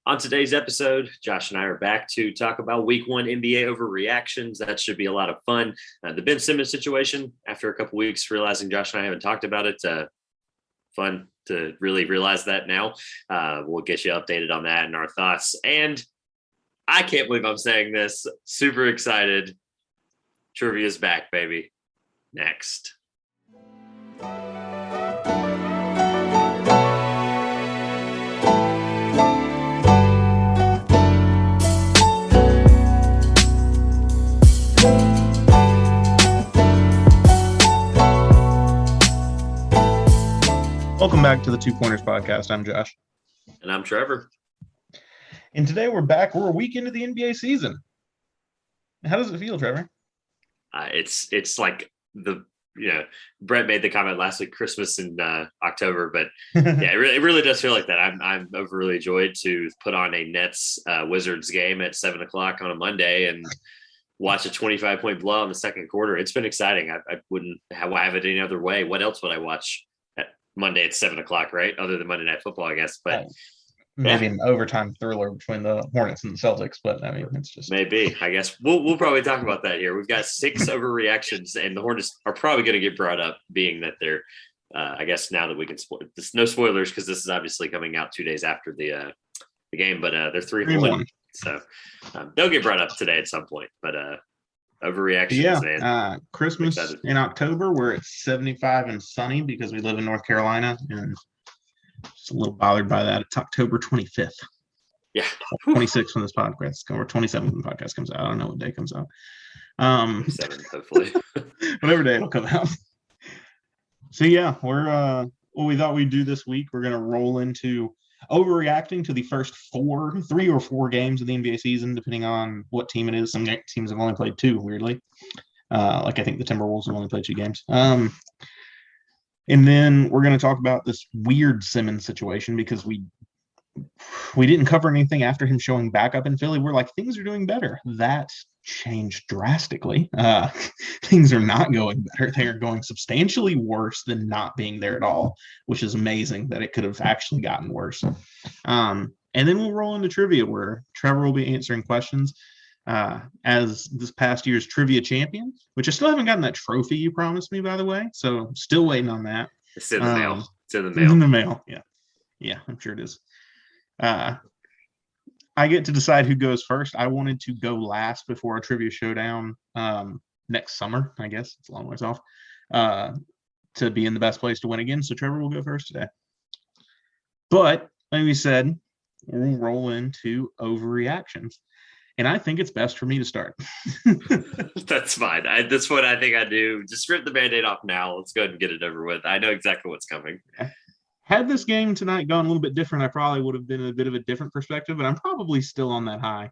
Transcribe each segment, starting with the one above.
On today's episode, Josh and I are back to talk about week one NBA overreactions. That should be a lot of fun. The Ben Simmons situation, after a couple weeks realizing Josh and I haven't talked about it, fun to really realize that now. We'll get you updated on that and our thoughts. And I can't believe I'm saying this. Super excited. Trivia's back, baby. Next. Welcome back to the Two Pointers podcast. I'm Josh. And I'm Trevor. And today we're back. We're a week into the NBA season. How does it feel, Trevor? It's like Brett made the comment last week, Christmas in October, but yeah, it really does feel like that. I'm overly joyed to put on a Nets Wizards game at 7:00 on a Monday and watch a 25-point blowout in the second quarter. It's been exciting. I wouldn't have it any other way. What else would I watch at Monday at 7:00, right? Other than Monday Night Football, I guess. But maybe an overtime thriller between the Hornets and the Celtics, but I mean, it's just maybe. I guess we'll probably talk about that here. We've got 6 overreactions, and the Hornets are probably going to get brought up, being that they're. I guess now that we can spoil this, no spoilers because this is obviously coming out 2 days after the game, but they're 3-1, so they'll get brought up today at some point. But overreactions, man. Christmas in October, where it's 75 and sunny because we live in North Carolina, and just a little bothered by that. It's October 25th. Yeah. 26th when this podcast comes, or 27th when the podcast comes out. I don't know what day it comes out. 7th, hopefully. Whatever day it'll come out. So yeah, we're what we thought we'd do this week. We're gonna roll into overreacting to the first 3 or 4 games of the NBA season, depending on what team it is. Some teams have only played 2, weirdly. Like I think the Timberwolves have only played 2 games. And then we're going to talk about this weird Simmons situation because we didn't cover anything after him showing back up in Philly. We're like, things are doing better. That changed drastically. Things are not going better. They are going substantially worse than not being there at all, which is amazing that it could have actually gotten worse. And then we'll roll into trivia where Trevor will be answering questions as this past year's trivia champion, which I still haven't gotten that trophy you promised me, by the way. So still waiting on that. It's in the mail. It's in the mail. It's in the mail. Yeah, I'm sure it is. I get to decide who goes first. I wanted to go last before our trivia showdown next summer. I guess it's a long ways off. To be in the best place to win again. So Trevor will go first today. But like we said, we'll roll into overreactions. And I think it's best for me to start. That's fine. That's what I think I do. Just rip the Band-Aid off now. Let's go ahead and get it over with. I know exactly what's coming. Had this game tonight gone a little bit different, I probably would have been in a bit of a different perspective, but I'm probably still on that high.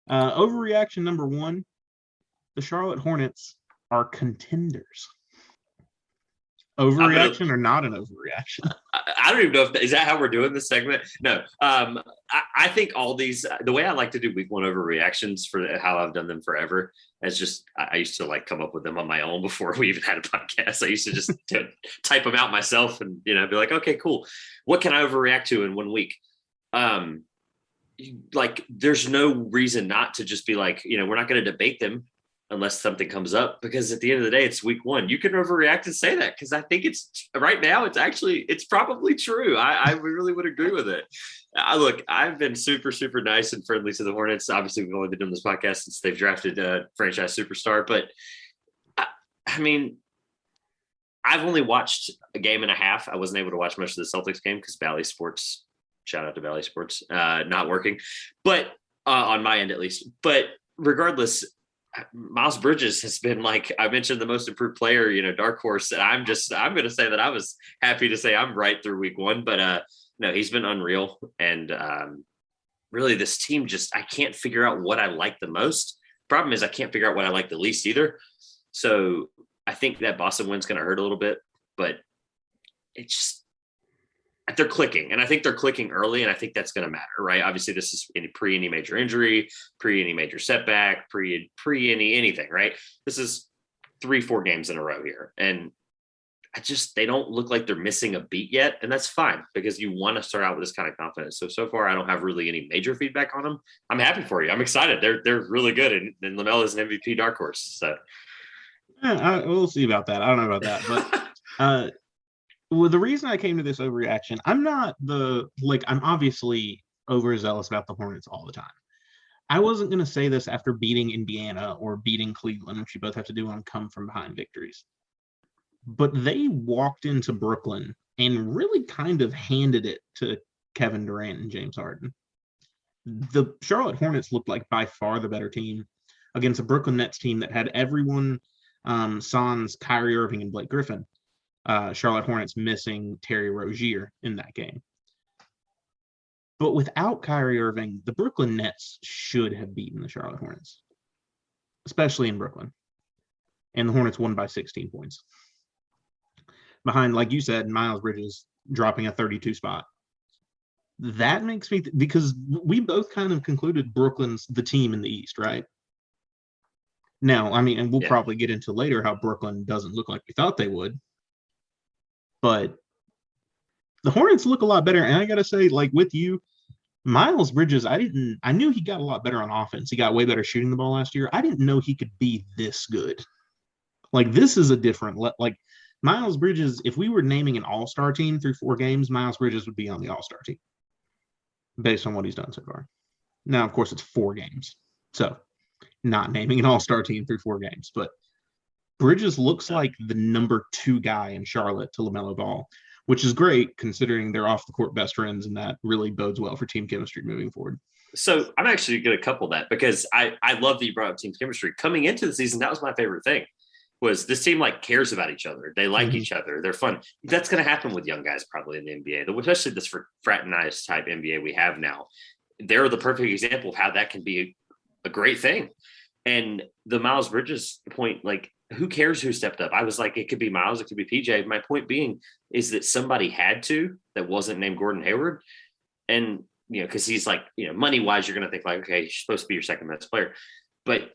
Overreaction number 1, the Charlotte Hornets are contenders. Overreaction or not an overreaction? I don't even know is that how we're doing this segment? No. I think all these, the way I like to do week 1 overreactions for how I've done them forever, is just, I used to like come up with them on my own before we even had a podcast. I used to just type them out myself and, be like, okay, cool. What can I overreact to in 1 week? Like, there's no reason not to just be like, we're not going to debate them unless something comes up, because at the end of the day, it's week 1. You can overreact and say that because I think it's right now. It's probably true. I really would agree with it. Look, I've been super, super nice and friendly to the Hornets. Obviously, we've only been doing this podcast since they've drafted a franchise superstar, but I mean, I've only watched a game and a half. I wasn't able to watch much of the Celtics game because Bally Sports, shout out to Bally Sports, not working, but on my end at least. But regardless, Miles Bridges has been, like I mentioned, the most improved player, dark horse. And I'm going to say that I was happy to say I'm right through week 1, but no, he's been unreal. And really this team I can't figure out what I like the most. Problem is I can't figure out what I like the least either. So I think that Boston win's going to hurt a little bit, but it's just, they're clicking, and I think they're clicking early, and I think that's going to matter, right? Obviously, this is pre any major injury, pre any major setback, pre anything, right? This is 3-4 games in a row here, and they don't look like they're missing a beat yet. And that's fine because you want to start out with this kind of confidence. So far, I don't have really any major feedback on them. I'm happy for you. I'm excited. They're really good. And LaMelo is an MVP dark horse. So we'll see about that. I don't know about that. But well, the reason I came to this overreaction, I'm obviously overzealous about the Hornets all the time. I wasn't going to say this after beating Indiana or beating Cleveland, which you both have to do on come from behind victories. But they walked into Brooklyn and really kind of handed it to Kevin Durant and James Harden. The Charlotte Hornets looked like by far the better team against a Brooklyn Nets team that had everyone sans Kyrie Irving and Blake Griffin. Charlotte Hornets missing Terry Rozier in that game. But without Kyrie Irving, the Brooklyn Nets should have beaten the Charlotte Hornets, especially in Brooklyn. And the Hornets won by 16 points. Behind, like you said, Miles Bridges dropping a 32 spot. That makes me, because we both kind of concluded Brooklyn's the team in the East, right? Now, I mean, and we'll probably get into later how Brooklyn doesn't look like we thought they would. But the Hornets look a lot better. And I got to say, like with you, Miles Bridges, I knew he got a lot better on offense. He got way better shooting the ball last year. I didn't know he could be this good. Like, this is a different, like, Miles Bridges, if we were naming an all-star team through 4 games, Miles Bridges would be on the all-star team based on what he's done so far. Now, of course, it's 4 games. So not naming an all-star team through 4 games, but Bridges looks like the number 2 guy in Charlotte to LaMelo Ball, which is great considering they're off the court best friends, and that really bodes well for team chemistry moving forward. So I'm actually going to couple that because I love that you brought up team chemistry. Coming into the season, that was my favorite thing. Was this team like cares about each other? They like each other. They're fun. That's going to happen with young guys probably in the NBA, especially this fraternized type NBA we have now. They're the perfect example of how that can be a great thing. And the Miles Bridges point, like, who cares who stepped up? I was like, it could be Miles, it could be PJ. My point being is that somebody had to that wasn't named Gordon Hayward. And, you know, because he's like, you know, money wise, you're going to think like, okay, he's supposed to be your second best player. But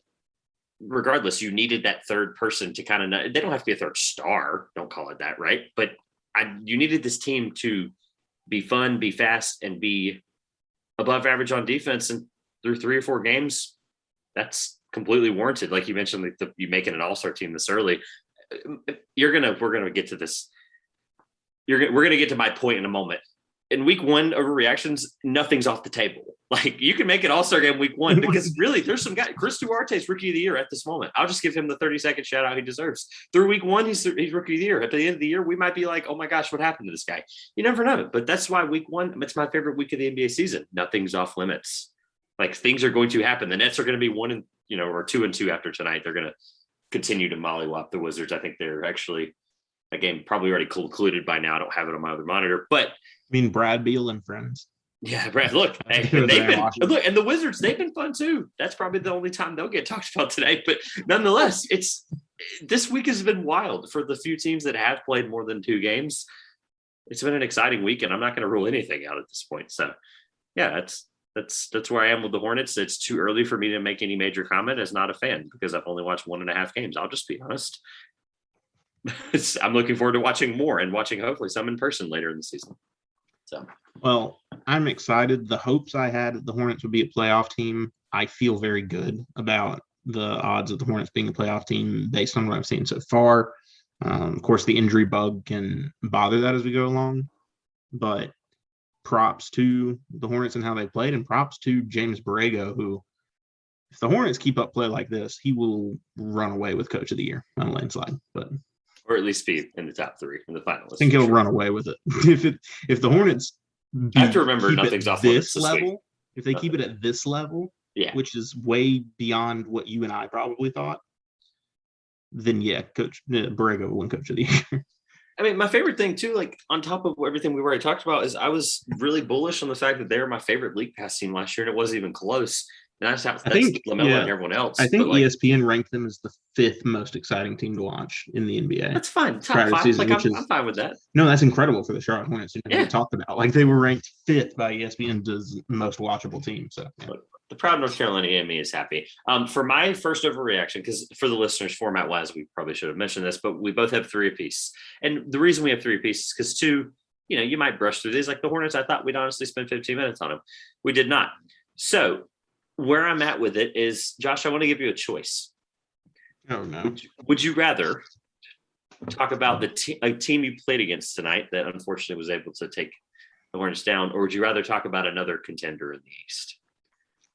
regardless, you needed that third person to kind of, they don't have to be a third star. Don't call it that, right? But you needed this team to be fun, be fast, and be above average on defense. And through 3 or 4 games, that's completely warranted. Like you mentioned, like you making an all-star team this early. We're going to get to this. We're going to get to my point in a moment. In week 1 overreactions, nothing's off the table. Like you can make an all-star game week 1 because really there's some guy, Chris Duarte's rookie of the year at this moment. I'll just give him the 30-second shout out he deserves. Through week 1, he's rookie of the year. At the end of the year, we might be like, oh my gosh, what happened to this guy? You never know. But that's why week 1, it's my favorite week of the NBA season. Nothing's off limits. Like things are going to happen. The Nets are going to be 1 or 2-2 after tonight. They're going to continue to mollywop the Wizards. I think they're actually a game probably already concluded by now. I don't have it on my other monitor, but I mean, Brad Beal and friends. Yeah, Brad. Look, and the Wizards. They've been fun too. That's probably the only time they'll get talked about today. But nonetheless, this week has been wild for the few teams that have played more than 2 games. It's been an exciting week, and I'm not going to rule anything out at this point. So, yeah, that's where I am with the Hornets. It's too early for me to make any major comment as not a fan because I've only watched 1.5 games. I'll just be honest. I'm looking forward to watching more and watching hopefully some in person later in the season. So, well, I'm excited. The hopes I had the Hornets would be a playoff team, I feel very good about the odds of the Hornets being a playoff team based on what I've seen so far. Of course, the injury bug can bother that as we go along, but props to the Hornets and how they played, and props to James Borrego, who, if the Hornets keep up play like this, he will run away with Coach of the Year on a landslide. But or at least be in the top 3 in the finalists. I think he'll run away with it. If the Hornets I have to remember nothing's off this level, if they keep it at this level, which is way beyond what you and I probably thought, then Coach Borrego will win Coach of the Year. I mean, my favorite thing too, like on top of everything we've already talked about, is I was really bullish on the fact that they were my favorite league pass team last year, and it wasn't even close. That's I think LaMelo and everyone else. I think but, like, ESPN ranked them as the 5th most exciting team to watch in the NBA. that's fine. Top prior to 5. season, Like, which I'm fine with that. No, that's incredible for the Charlotte Hornets. Yeah. We talked about like they were ranked 5th by ESPN as most watchable team. So yeah. The proud North Carolina in me is happy. For my first overreaction, because for the listeners, format wise, we probably should have mentioned this, but we both have 3 apiece. And the reason we have 3 apiece is because 2, you might brush through these. Like the Hornets, I thought we'd honestly spend 15 minutes on them. We did not. So where I'm at with it is, Josh, I want to give you a choice. Oh no. Would you rather talk about a team you played against tonight that unfortunately was able to take the Hornets down, or would you rather talk about another contender in the East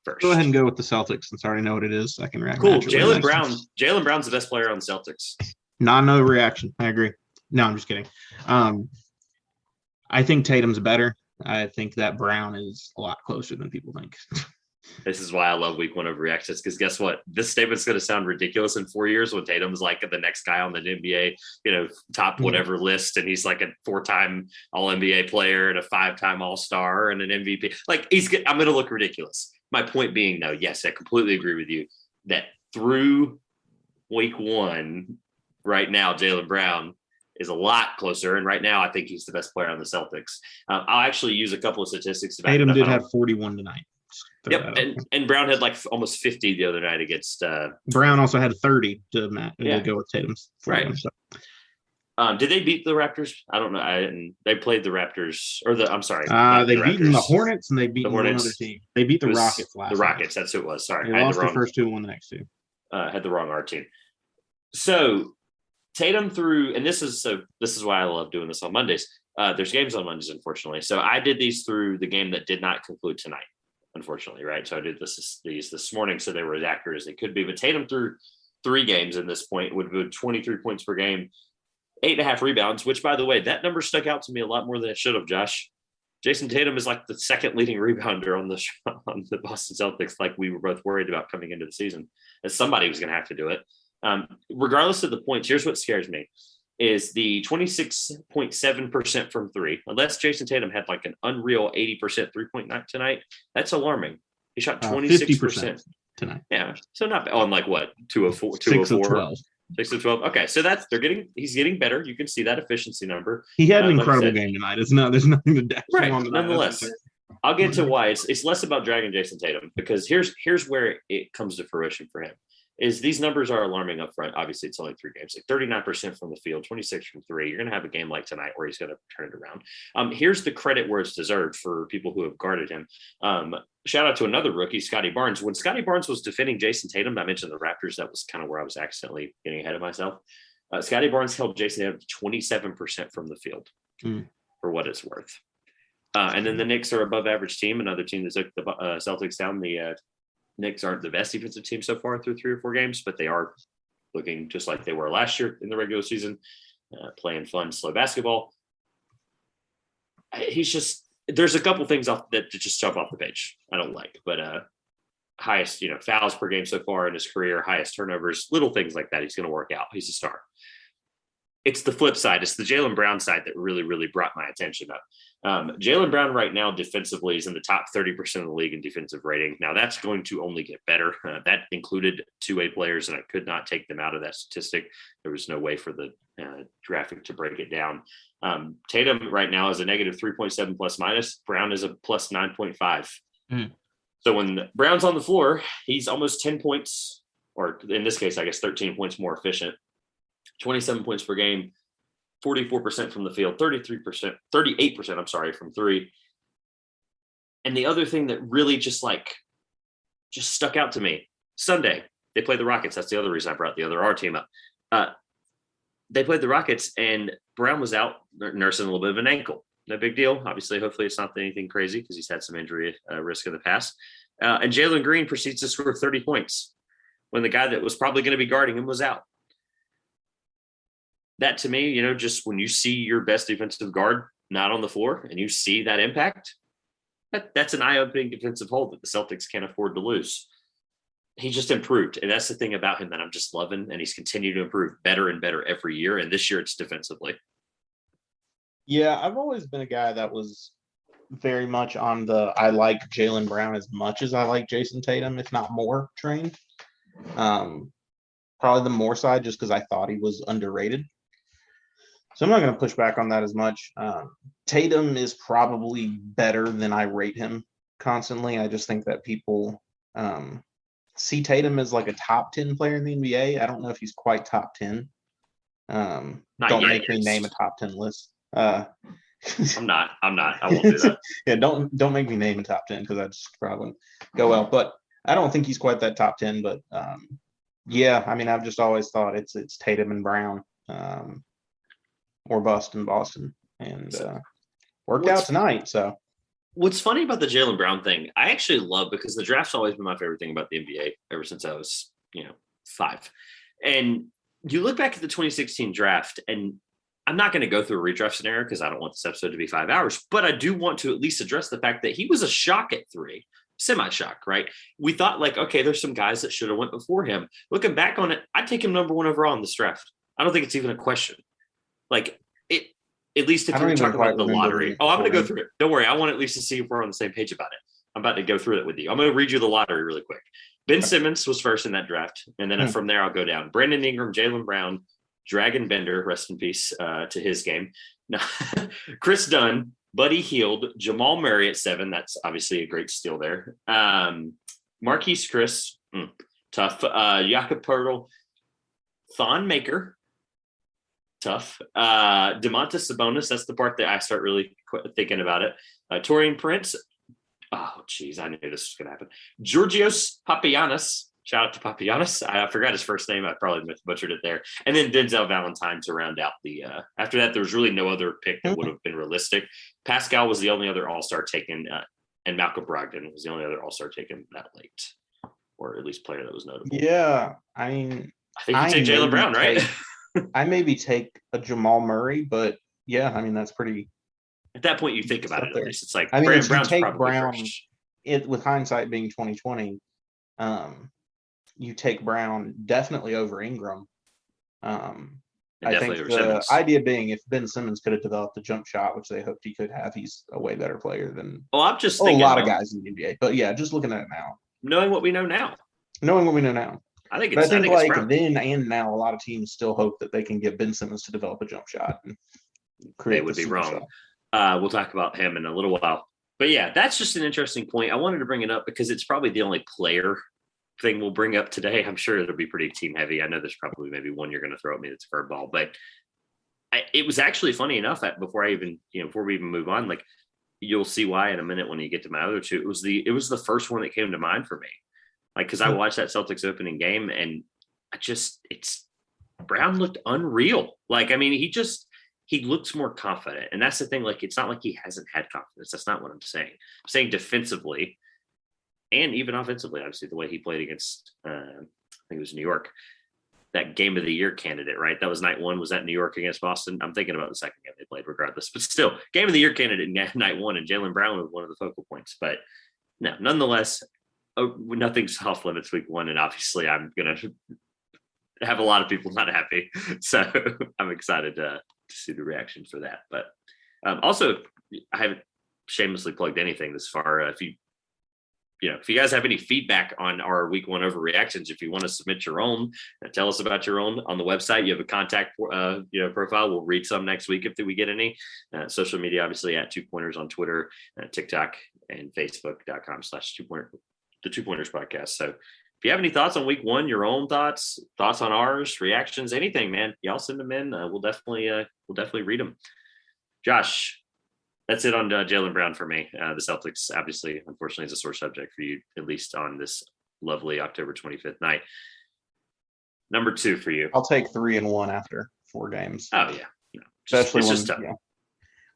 first? Go ahead and go with the Celtics since I already know what it is. I can react. Cool. Jaylen Brown's the best player on the Celtics. No reaction. I agree. No, I'm just kidding. I think Tatum's better. I think that Brown is a lot closer than people think. This is why I love week 1 overreactions, because guess what? This statement's going to sound ridiculous in 4 years when Tatum's like the next guy on the NBA, top whatever list. And he's like a 4-time all NBA player and a 5-time all-star and an MVP. Like I'm going to look ridiculous. My point being though, yes, I completely agree with you that through week 1 right now, Jaylen Brown is a lot closer. And right now I think he's the best player on the Celtics. I'll actually use a couple of statistics. Tatum did have 41 tonight. Yep, and Brown had like almost 50 the other night against. Brown also had 30 to go with Tatum's. Right. So. Did they beat the Raptors? I don't know. They played the Raptors, I'm sorry. They beat the Hornets and they beat one other team. They beat the Rockets last. The Rockets, that's who it was. Sorry, they lost the first 2 and won the next 2. Had the wrong R team. So Tatum through, and this is why I love doing this on Mondays. There's games on Mondays, unfortunately. So I did these through the game that did not conclude tonight. Unfortunately, right? So I did these this morning, so they were as accurate as they could be. But Tatum through 3 games in this point would have 23 points per game, 8.5 rebounds, which, by the way, that number stuck out to me a lot more than it should have, Josh. Jason Tatum is like the 2nd leading rebounder on the Boston Celtics, like we were both worried about coming into the season, as somebody was going to have to do it. Regardless of the points, here's what scares me. Is the 26.7% from 3. Unless Jason Tatum had like an unreal 80% 3-point night tonight, that's alarming. He shot 26% tonight. Yeah. So not bad. On like what? 2 of 4, 6 of 12. 6 of 12. Okay. So he's getting better. You can see that efficiency number. He had an incredible game tonight. There's nothing to dash right. on tonight. Nonetheless, I'll get to why it's less about dragging Jason Tatum, because here's where it comes to fruition for him. Is these numbers are alarming up front. Obviously, it's only 3 games, like 39% from the field, 26 from 3. You're going to have a game like tonight where he's going to turn it around. Here's the credit where it's deserved for people who have guarded him. Shout out to another rookie, Scotty Barnes. When Scotty Barnes was defending Jason Tatum, I mentioned the Raptors. That was kind of where I was accidentally getting ahead of myself. Scotty Barnes held Jason Tatum to 27% from the field, for what it's worth. And then the Knicks are above average team, another team that took the Celtics down. The Knicks aren't the best defensive team so far through 3 or 4 games, but they are looking just like they were last year in the regular season, playing fun, slow basketball. There's a couple things that just jump off the page I don't like, but highest, fouls per game so far in his career, highest turnovers, little things like that. He's going to work out. He's a star. It's the flip side. It's the Jaylen Brown side that really, really brought my attention up. Jaylen Brown right now defensively is in the top 30% of the league in defensive rating. Now that's going to only get better. That included 2A players, and I could not take them out of that statistic. There was no way for the graphic to break it down. Tatum right now is a negative 3.7 plus minus. Brown is a plus 9.5. So when Brown's on the floor, he's almost 10 points, or in this case, I guess 13 points more efficient. 27 points per game, 44% from the field, 38%, from 3. And the other thing that really just stuck out to me, Sunday, they played the Rockets. That's the other reason I brought the other R team up. They played the Rockets, and Brown was out nursing a little bit of an ankle. No big deal. Obviously, hopefully it's not anything crazy because he's had some injury risk in the past. And Jalen Green proceeds to score 30 points when the guy that was probably going to be guarding him was out. That to me, just when you see your best defensive guard not on the floor and you see that impact, that's an eye-opening defensive hole that the Celtics can't afford to lose. He just improved. And that's the thing about him that I'm just loving. And he's continued to improve better and better every year. And this year it's defensively. Yeah, I've always been a guy that was very much on the I like Jaylen Brown as much as I like Jason Tatum, if not more, train. Probably the more side just because I thought he was underrated. So I'm not going to push back on that as much. Tatum is probably better than I rate him constantly. I just think that people see Tatum as like a top 10 player in the NBA. I don't know if he's quite top 10. Don't make me name a top 10 list. I'm not. I won't do that. Yeah, don't make me name a top 10 because that just probably wouldn't go well. But I don't think he's quite that top 10. But yeah, I mean, I've just always thought it's Tatum and Brown. Or bust in Boston, and worked out tonight. So, what's funny about the Jaylen Brown thing, I actually love because the draft's always been my favorite thing about the NBA ever since I was, 5. And you look back at the 2016 draft, and I'm not going to go through a redraft scenario because I don't want this episode to be 5 hours, but I do want to at least address the fact that he was a shock at 3. Semi-shock, right? We thought like, okay, there's some guys that should have went before him. Looking back on it, I'd take him number 1 overall in this draft. I don't think it's even a question. Like it, at least if you're talking about the lottery. Oh, I'm going to go through it. Don't worry. I want at least to see if we're on the same page about it. I'm about to go through it with you. I'm going to read you the lottery really quick. Ben Simmons was first in that draft. And then from there, I'll go down. Brandon Ingram, Jaylen Brown, Dragon Bender, rest in peace to his game. Now, Chris Dunn, Buddy Hield, Jamal Murray at 7. That's obviously a great steal there. Marquise Chris, tough. Jakob Poeltl, Thon Maker, tough. Domantas Sabonis, that's the part that I start really thinking about it. Taurean Prince. Oh, geez, I knew this was going to happen. Georgios Papagiannis. Shout out to Papagiannis. I forgot his first name. I probably butchered it there. And then Denzel Valentine to round out the after that, there was really no other pick that would have been realistic. Pascal was the only other all-star taken, and Malcolm Brogdon was the only other all-star taken that late, or at least player that was notable. Yeah, I mean, I think you take Jaylen Brown, right? I maybe take a Jamal Murray, but yeah, I mean that's pretty. At that point, you think about it. At least it's like I mean, if you Brown's take Brown, first. With hindsight being 2020, you take Brown definitely over Ingram. I think the Simmons. idea being if Ben Simmons could have developed a jump shot, which they hoped he could have, he's a way better player than I'm just thinking a lot of guys in the NBA. But yeah, just looking at it now, knowing what we know now, I think then and now a lot of teams still hope that they can get Ben Simmons to develop a jump shot. And they would be wrong. We'll talk about him in a little while. But yeah, that's just an interesting point. I wanted to bring it up because it's probably the only player thing we'll bring up today. I'm sure it'll be pretty team heavy. I know there's probably maybe one you're going to throw at me that's a curveball, but it was actually funny enough before we even move on, like you'll see why in a minute when you get to my other two. It was the first one that came to mind for me. Like, because I watched that Celtics opening game and Brown looked unreal. Like, I mean, he looks more confident. And that's the thing. Like, it's not like he hasn't had confidence. That's not what I'm saying. I'm saying defensively and even offensively, obviously, the way he played against, I think it was New York, that game of the year candidate, right? That was night 1. Was that New York against Boston? I'm thinking about the second game they played regardless. But still, game of the year candidate night 1, and Jaylen Brown was one of the focal points. But no, nonetheless, nothing's off limits week 1. And obviously, I'm going to have a lot of people not happy. So I'm excited to see the reaction for that. But also, I haven't shamelessly plugged anything this far. If you guys have any feedback on our week 1 overreactions, if you want to submit your own, tell us about your own on the website. You have a contact profile. We'll read some next week if we get any. Social media, obviously, at 2Pointers on Twitter, TikTok, and Facebook.com/the 2Pointers podcast. So if you have any thoughts on week 1, your own thoughts on ours, reactions, anything, man, y'all send them in. We'll definitely read them. Josh, that's it on Jaylen Brown for me. The Celtics, obviously, unfortunately, is a sore subject for you, at least on this lovely October 25th night. Number 2 for you. I'll take 3-1 after 4 games. Oh, yeah. Especially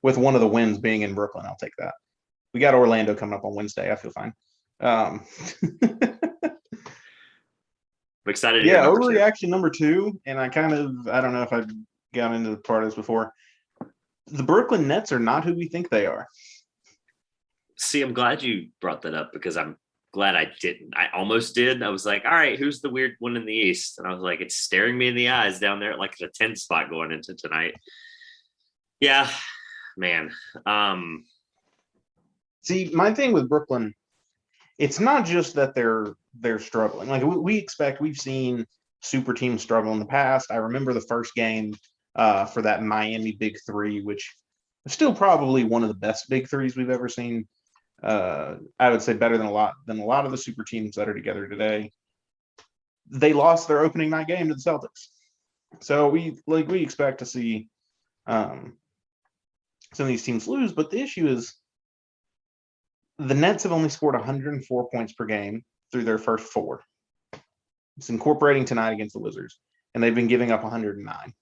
with one of the wins being in Brooklyn, I'll take that. We got Orlando coming up on Wednesday. I feel fine. I'm excited. Yeah, overreaction number 2, and I don't know if I've got into the part of this before. The Brooklyn Nets are not who we think they are. See, I'm glad you brought that up because I'm glad I didn't. I almost did. I was like, all right, who's the weird one in the East? And I was like, it's staring me in the eyes down there like it's a 10 spot going into tonight. Yeah, man. See, my thing with Brooklyn, it's not just that they're struggling. Like we've seen super teams struggle in the past. I remember the first game for that Miami Big Three, which is still probably one of the best Big Threes we've ever seen. I would say better than a lot of the super teams that are together today. They lost their opening night game to the Celtics, so we expect to see some of these teams lose. But the issue is the Nets have only scored 104 points per game through their first four. It's incorporating tonight against the Wizards, and they've been giving up 109.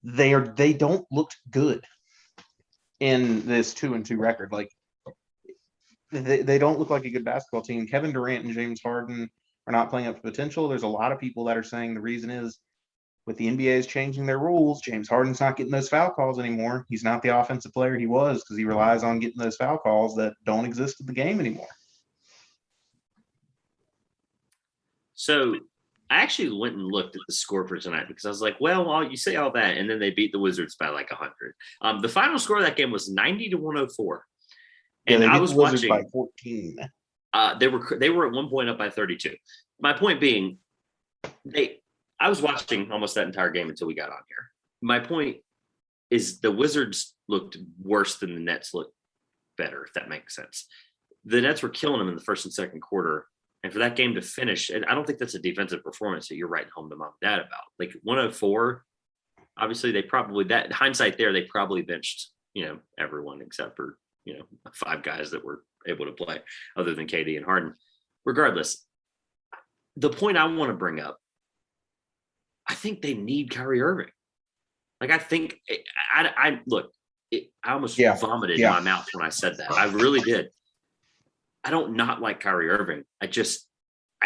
They don't look good in this 2-2 record. Like they don't look like a good basketball team. Kevin Durant and James Harden are not playing up to potential. There's a lot of people that are saying the reason is with the NBA is changing their rules. James Harden's not getting those foul calls anymore. He's not the offensive player he was because he relies on getting those foul calls that don't exist in the game anymore. So I actually went and looked at the score for tonight because I was like, well, you say all that, and then they beat the Wizards by like 100. The final score of that game was 90-104. And yeah, I was watching by 14. They were at one point up by 32. My point being, I was watching almost that entire game until we got on here. My point is the Wizards looked worse than the Nets looked better, if that makes sense. The Nets were killing them in the first and second quarter. And for that game to finish, and I don't think that's a defensive performance that you're writing home to mom and dad about. Like 104, obviously they probably, that hindsight there, they probably benched, everyone except for, 5 guys that were able to play other than KD and Harden. Regardless, the point I want to bring up, I think they need Kyrie Irving. Like, I think I almost vomited in my mouth when I said that. I really did. I don't not like Kyrie Irving. I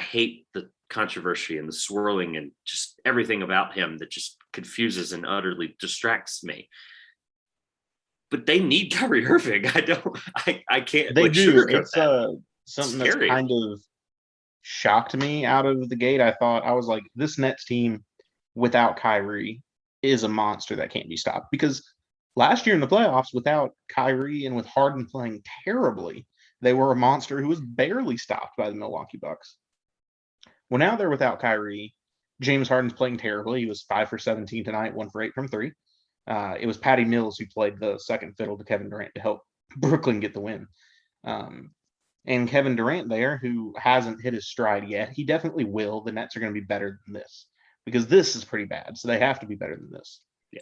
hate the controversy and the swirling and just everything about him that just confuses and utterly distracts me. But they need Kyrie Irving. I can't. They do. It's Scary. something that's kind of shocked me out of the gate. I was like, this Nets team without Kyrie is a monster that can't be stopped. Because last year in the playoffs, without Kyrie and with Harden playing terribly, they were a monster who was barely stopped by the Milwaukee Bucks. Well, now they're without Kyrie. James Harden's playing terribly. He was 5 for 17 tonight, 1 for 8 from 3. It was Patty Mills who played the second fiddle to Kevin Durant to help Brooklyn get the win. And Kevin Durant there, who hasn't hit his stride yet, he definitely will. The Nets are going to be better than this because this is pretty bad. So they have to be better than this. Yeah.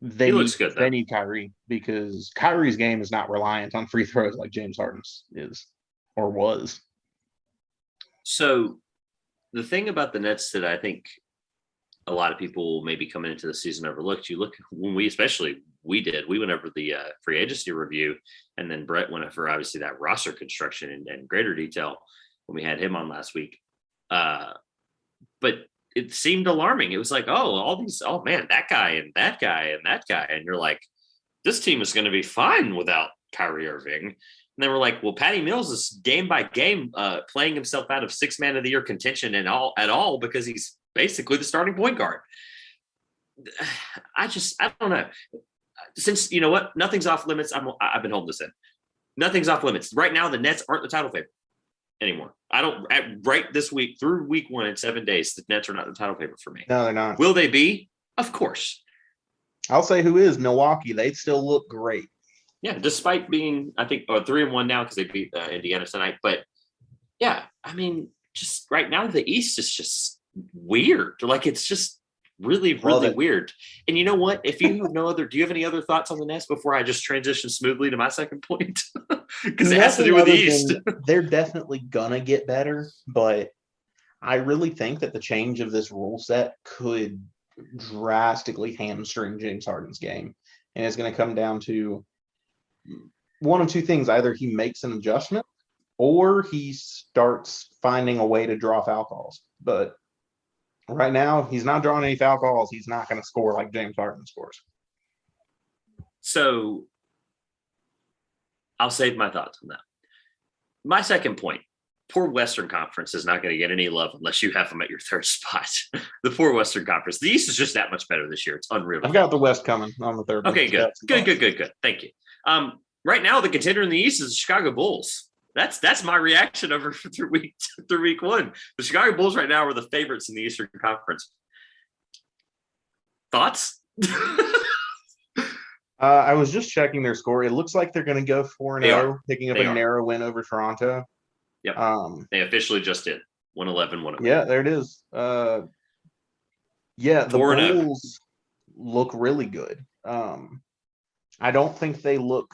He looks good, though. They need Kyrie because Kyrie's game is not reliant on free throws like James Harden's is or was. So the thing about the Nets that I think a lot of people maybe coming into the season overlooked, you look when we went over the free agency review, and then Brett went over obviously that roster construction in greater detail when we had him on last week. But it seemed alarming. It was like, man, that guy and that guy and that guy. And you're like, this team is going to be fine without Kyrie Irving. And then we're like, well, Patty Mills is game by game playing himself out of 6 man of the year contention at all because he's basically the starting point guard. I don't know. Since, you know what, nothing's off limits. I've been holding this in. Nothing's off limits. Right now, the Nets aren't the title favorite anymore. Right this week, through week 1 in 7 days, the Nets are not the title favorite for me. No, they're not. Will they be? Of course. I'll say who is Milwaukee. They still look great. Yeah, despite being, I think, 3-1 now because they beat Indiana tonight. But yeah, I mean, just right now, the East is just weird. Like, it's just really, really weird. And you know what? If you have do you have any other thoughts on the Nets before I just transition smoothly to my second point? Because it has to do with the East. They're definitely gonna get better, but I really think that the change of this rule set could drastically hamstring James Harden's game. And it's going to come down to one of two things. Either he makes an adjustment or he starts finding a way to draw foul calls. But right now, he's not drawing any foul calls. He's not going to score like James Harden scores. So I'll save my thoughts on that. My second point. Poor Western Conference is not going to get any love unless you have them at your third spot. The poor Western Conference. The East is just that much better this year. It's unreal. I've got the West coming on the third. Okay, good. Thank you. right now the contender in the East is the Chicago Bulls. That's my reaction over through week one. The Chicago Bulls right now are the favorites in the Eastern Conference. Thoughts? I was just checking their score. It looks like they're going to go 4-0, picking up a narrow win over Toronto. Yep. They officially just did 111, 111. Yeah, there it is. Yeah, the Bulls look really good. I don't think they look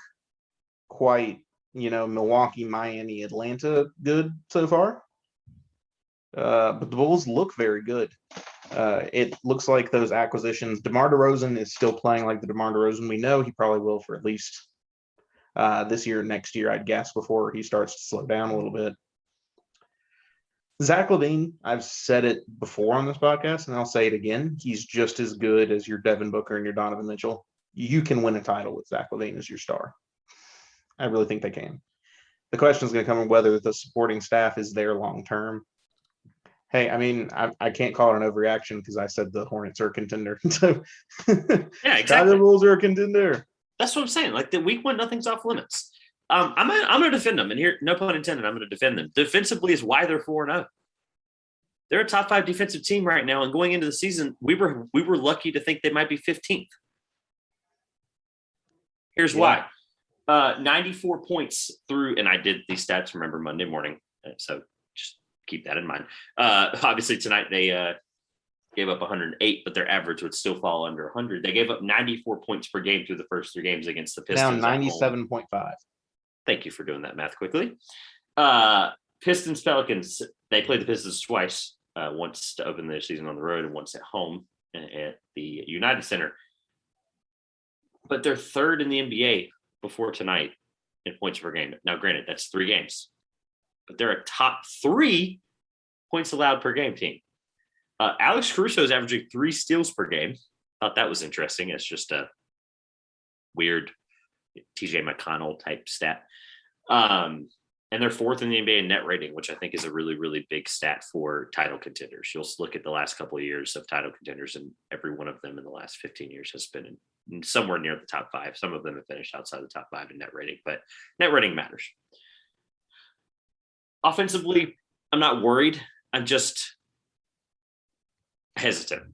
quite, Milwaukee, Miami, Atlanta good so far. But the Bulls look very good. It looks like those acquisitions. DeMar DeRozan is still playing like the DeMar DeRozan we know. He probably will for at least this year, next year, I'd guess, before he starts to slow down a little bit. Zach LaVine, I've said it before on this podcast, and I'll say it again. He's just as good as your Devin Booker and your Donovan Mitchell. You can win a title with Zach LaVine as your star. I really think they can. The question is going to come on whether the supporting staff is there long term. Hey, I mean, I can't call it an overreaction because I said the Hornets are a contender. So, yeah, exactly. The Bulls are a contender. That's what I'm saying. Like the week one, nothing's off limits. I'm going to defend them, and here, no pun intended, I'm going to defend them. Defensively is why they're 4-0. They're a top 5 defensive team right now, and going into the season, we were lucky to think they might be 15th. Here's why: 94 points through, and I did these stats. Remember Monday morning, so just keep that in mind. Obviously, tonight they gave up 108, but their average would still fall under 100. They gave up 94 points per game through the first 3 games against the Pistons. Now 97.5. Thank you for doing that math quickly. Pistons, Pelicans, they played the Pistons twice, once to open their season on the road and once at home at the United Center. But they're third in the NBA before tonight in points per game. Now, granted, that's 3 games, but they're a top 3 points allowed per game team. Alex Caruso is averaging 3 steals per game. Thought that was interesting. It's just a weird TJ McConnell type stat. And they're 4th in the NBA in net rating, which I think is a really, really big stat for title contenders. You'll look at the last couple of years of title contenders, and every one of them in the last 15 years has been in somewhere near the top 5. Some of them have finished outside the top 5 in net rating, but net rating matters. Offensively, I'm not worried. I'm just hesitant.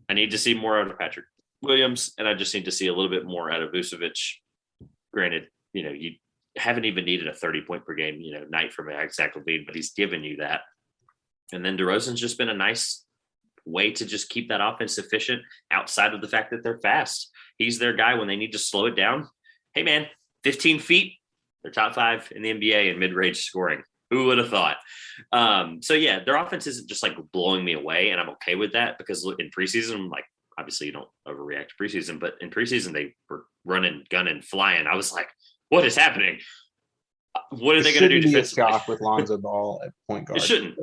I need to see more out of Patrick Williams, and I just need to see a little bit more out of Vucevic. Granted, you haven't even needed a 30-point per game, night from Zach LaVine, but he's given you that. And then DeRozan's just been a nice way to just keep that offense efficient outside of the fact that they're fast. He's their guy when they need to slow it down. Hey, man, 15 feet, they're top 5 in the NBA in mid-range scoring. Who would have thought? So, yeah, their offense isn't just like blowing me away, and I'm okay with that because in preseason, like, obviously you don't overreact to preseason, but in preseason they were running, gunning, flying. I was like, what is happening? What are they going to do defensively? Shock with Lonzo Ball at point guard. It shouldn't.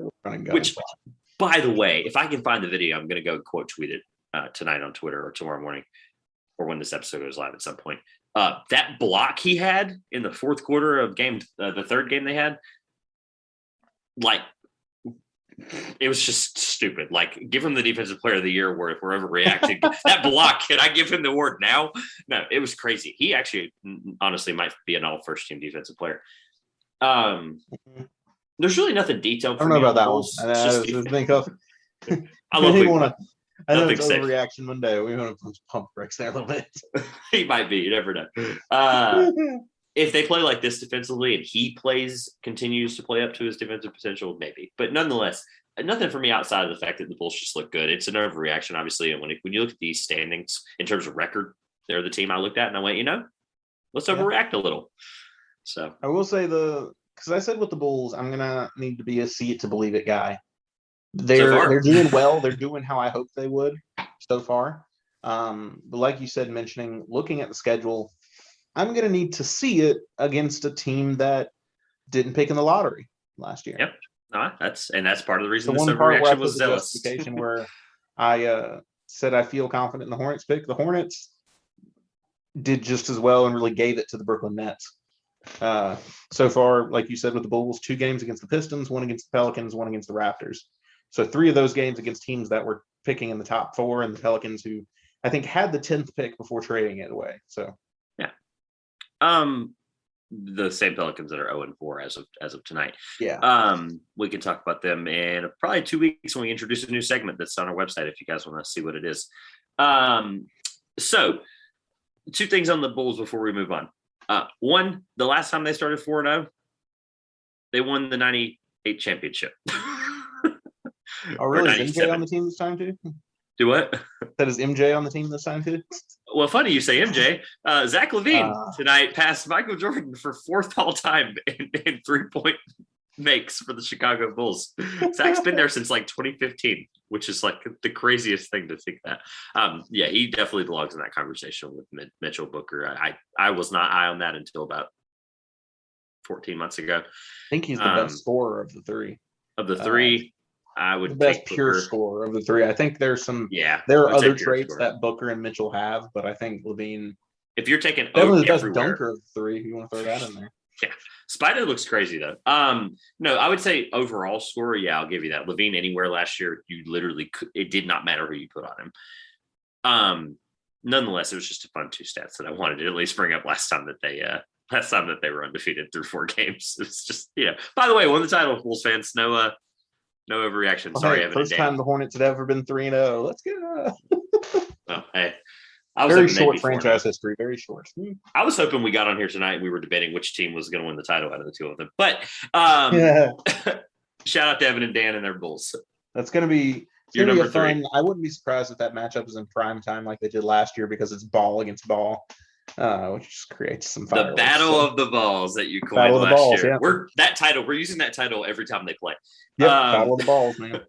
Which, by the way, if I can find the video, I'm going to go quote tweet it tonight on Twitter or tomorrow morning, or when this episode goes live at some point. That block he had in the 4th quarter of the 3rd game they had, like, it was just stupid. Like, give him the defensive player of the year award if we're overreacting. That block, can I give him the award now? No, it was crazy. He actually, honestly, might be an all first team defensive player. There's really nothing detailed. I don't know about that one. I love it. I know it's overreaction Monday. We want to pump brakes there a little bit. He might be. You never know. If they play like this defensively and he continues to play up to his defensive potential, maybe. But nonetheless, nothing for me outside of the fact that the Bulls just look good. It's an overreaction, obviously. And when you look at these standings in terms of record, they're the team I looked at, and I went, let's overreact a little. So I will say because I said with the Bulls, I'm gonna need to be a see it to believe it guy. They're doing well. They're doing how I hoped they would so far. But like you said, looking at the schedule, I'm going to need to see it against a team that didn't pick in the lottery last year. Yep. That's part of the reason the one part where I was zealous. Justification where I said I feel confident in the Hornets pick. The Hornets did just as well and really gave it to the Brooklyn Nets. So far, like you said, with the Bulls, 2 games against the Pistons, 1 against the Pelicans, 1 against the Raptors. So 3 of those games against teams that were picking in the top 4, and the Pelicans, who I think had the 10th pick before trading it away. So yeah. the same Pelicans that are 0-4 as of tonight. Yeah. We can talk about them in probably 2 weeks when we introduce a new segment that's on our website if you guys want to see what it is. So 2 things on the Bulls before we move on. One, the last time they started 4-0, they won the 98 championship. Oh, really? Is MJ on the team this time too? Do what? That is MJ on the team this time too? Well, funny you say MJ. Zach LaVine tonight passed Michael Jordan for 4th all time in 3-point makes for the Chicago Bulls. Zach's been there since like 2015, which is like the craziest thing to think that. Yeah, he definitely belongs in that conversation with Mitchell Booker. I was not high on that until about 14 months ago. I think he's the best scorer of the 3. Of the 3, I would the best take pure Booker. Scorer of the 3. I think there's some. Yeah, there are other traits that Booker and Mitchell have, but I think LaVine. If you're taking definitely the best dunker of the 3, if you want to throw that in there. Yeah, Spider looks crazy though. No, I would say overall scorer. Yeah, I'll give you that. LaVine anywhere last year, you literally could. It did not matter who you put on him. Nonetheless, it was just a fun 2 stats that I wanted to at least bring up last time that they were undefeated through 4 games. It's just, By the way, won the title, Bulls fans. No overreaction. Sorry, hey, first time the Hornets had ever been 3-0. Let's go. Oh, hey, I was very short franchise history. Very short. I was hoping we got on here tonight and we were debating which team was going to win the title out of the 2 of them. But shout out to Evan and Dan and their Bulls. That's going to be. It's gonna be a fun. I wouldn't be surprised if that matchup is in prime time like they did last year because it's ball against ball. Which just creates some fireworks. The battle of the balls that you coined last year. Yeah. We're using that title every time they play. Yep, battle of the balls, man.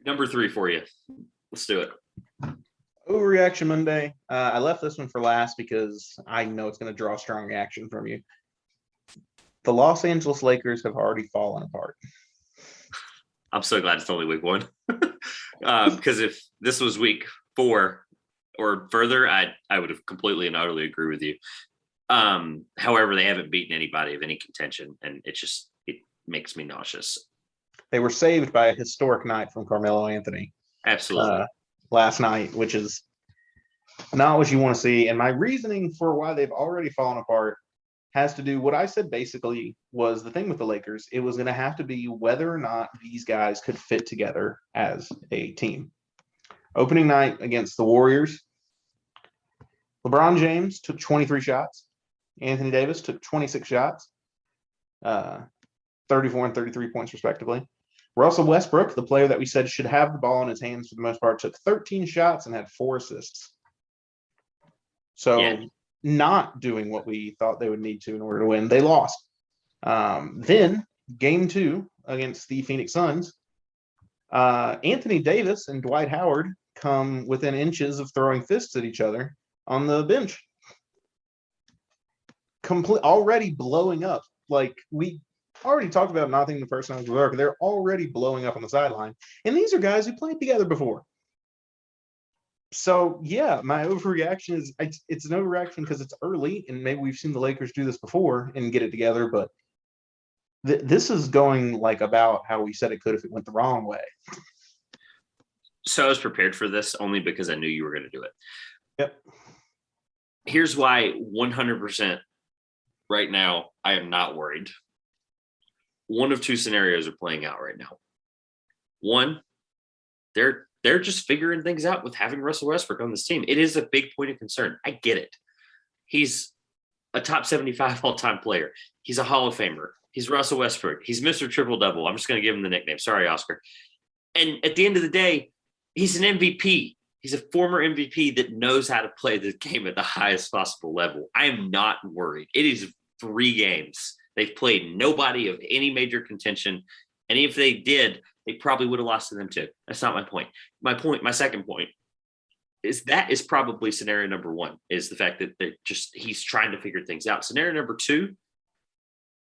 Number 3 for you. Let's do it. Overreaction Monday. I left this one for last because I know it's going to draw strong reaction from you. The Los Angeles Lakers have already fallen apart. I'm so glad it's only week 1. Because if this was week 4 or further, I would have completely and utterly agree with you. However, they haven't beaten anybody of any contention, and it makes me nauseous. They were saved by a historic night from Carmelo Anthony. Absolutely. Last night, which is not what you want to see. And my reasoning for why they've already fallen apart has to do what I said basically was the thing with the Lakers. It was going to have to be whether or not these guys could fit together as a team. Opening night against the Warriors, LeBron James took 23 shots. Anthony Davis took 26 shots, 34 and 33 points respectively. Russell Westbrook, the player that we said should have the ball in his hands for the most part, took 13 shots and had 4 assists. So not doing what we thought they would need to in order to win. They lost. Then game 2 against the Phoenix Suns, Anthony Davis and Dwight Howard come within inches of throwing fists at each other on the bench. Already blowing up. Like we already talked about not thinking the first time was work. They're already blowing up on the sideline. And these are guys who played together before. So, yeah, my overreaction is it's an overreaction because it's early, and maybe we've seen the Lakers do this before and get it together, but this is going like about how we said it could if it went the wrong way. So I was prepared for this only because I knew you were going to do it. Yep. Here's why 100% right now I am not worried. One of 2 scenarios are playing out right now. One, they're just figuring things out with having Russell Westbrook on this team. It is a big point of concern. I get it. He's a top 75 all-time player. He's a Hall of Famer. He's Russell Westbrook. He's Mr. Triple-Double. I'm just going to give him the nickname. Sorry, Oscar. And at the end of the day, he's an MVP. He's a former MVP that knows how to play the game at the highest possible level. I am not worried. It is 3 games. They've played nobody of any major contention. And if they did, they probably would have lost to them too. That's not my point. My second point is that is probably scenario number 1 is the fact that he's trying to figure things out. Scenario number 2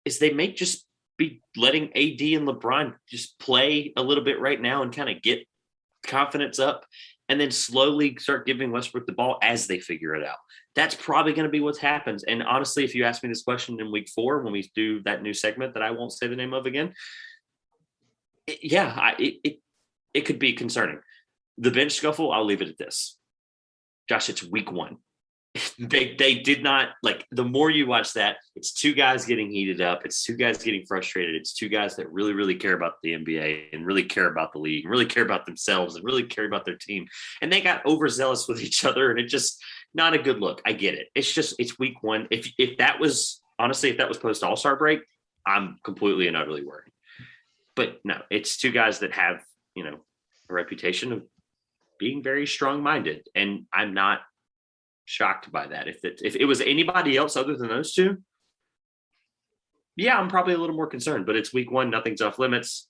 is they may just be letting AD and LeBron just play a little bit right now and kind of get confidence up and then slowly start giving Westbrook the ball as they figure it out. That's probably going to be what happens. And honestly, if you ask me this question in week 4, when we do that new segment that I won't say the name of again, it could be concerning. The bench scuffle, I'll leave it at this. Josh, it's week 1. They did not, like, the more you watch that, it's two guys getting heated up. It's two guys getting frustrated. It's two guys that really, really care about the NBA and really care about the league and really care about themselves and really care about their team. And they got overzealous with each other, and it just not a good look. I get it. It's week one. If that was post All-Star break, I'm completely and utterly worried. But no, it's two guys that have, a reputation of being very strong-minded, and I'm not shocked by that. If it was anybody else other than those two, yeah, I'm probably a little more concerned. But it's week one, nothing's off limits.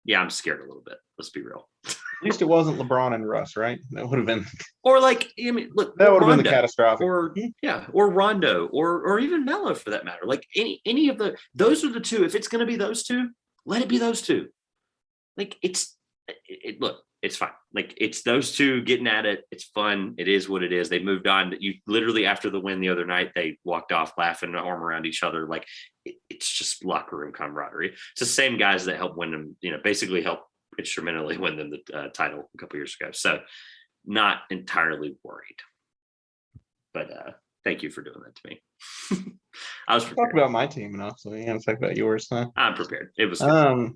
Yeah, I'm scared a little bit. Let's be real. At least it wasn't LeBron and Russ, right? That would have been, or like, I mean, look, that would have been the catastrophic. Or Rondo, or even Melo for that matter. Like any of those are the two. If it's going to be those two, let it be those two. Like look, it's fine. Like, it's those two getting at it. It's fun. It is what it is. They moved on. You literally, after the win the other night, they walked off laughing and arm around each other. Like, it's just locker room camaraderie. It's the same guys that helped win them, basically helped instrumentally win them the title a couple years ago. So not entirely worried, but thank you for doing that to me. I was prepared. Talk about my team enough, so you talk about yours. Huh? I'm prepared. It was good.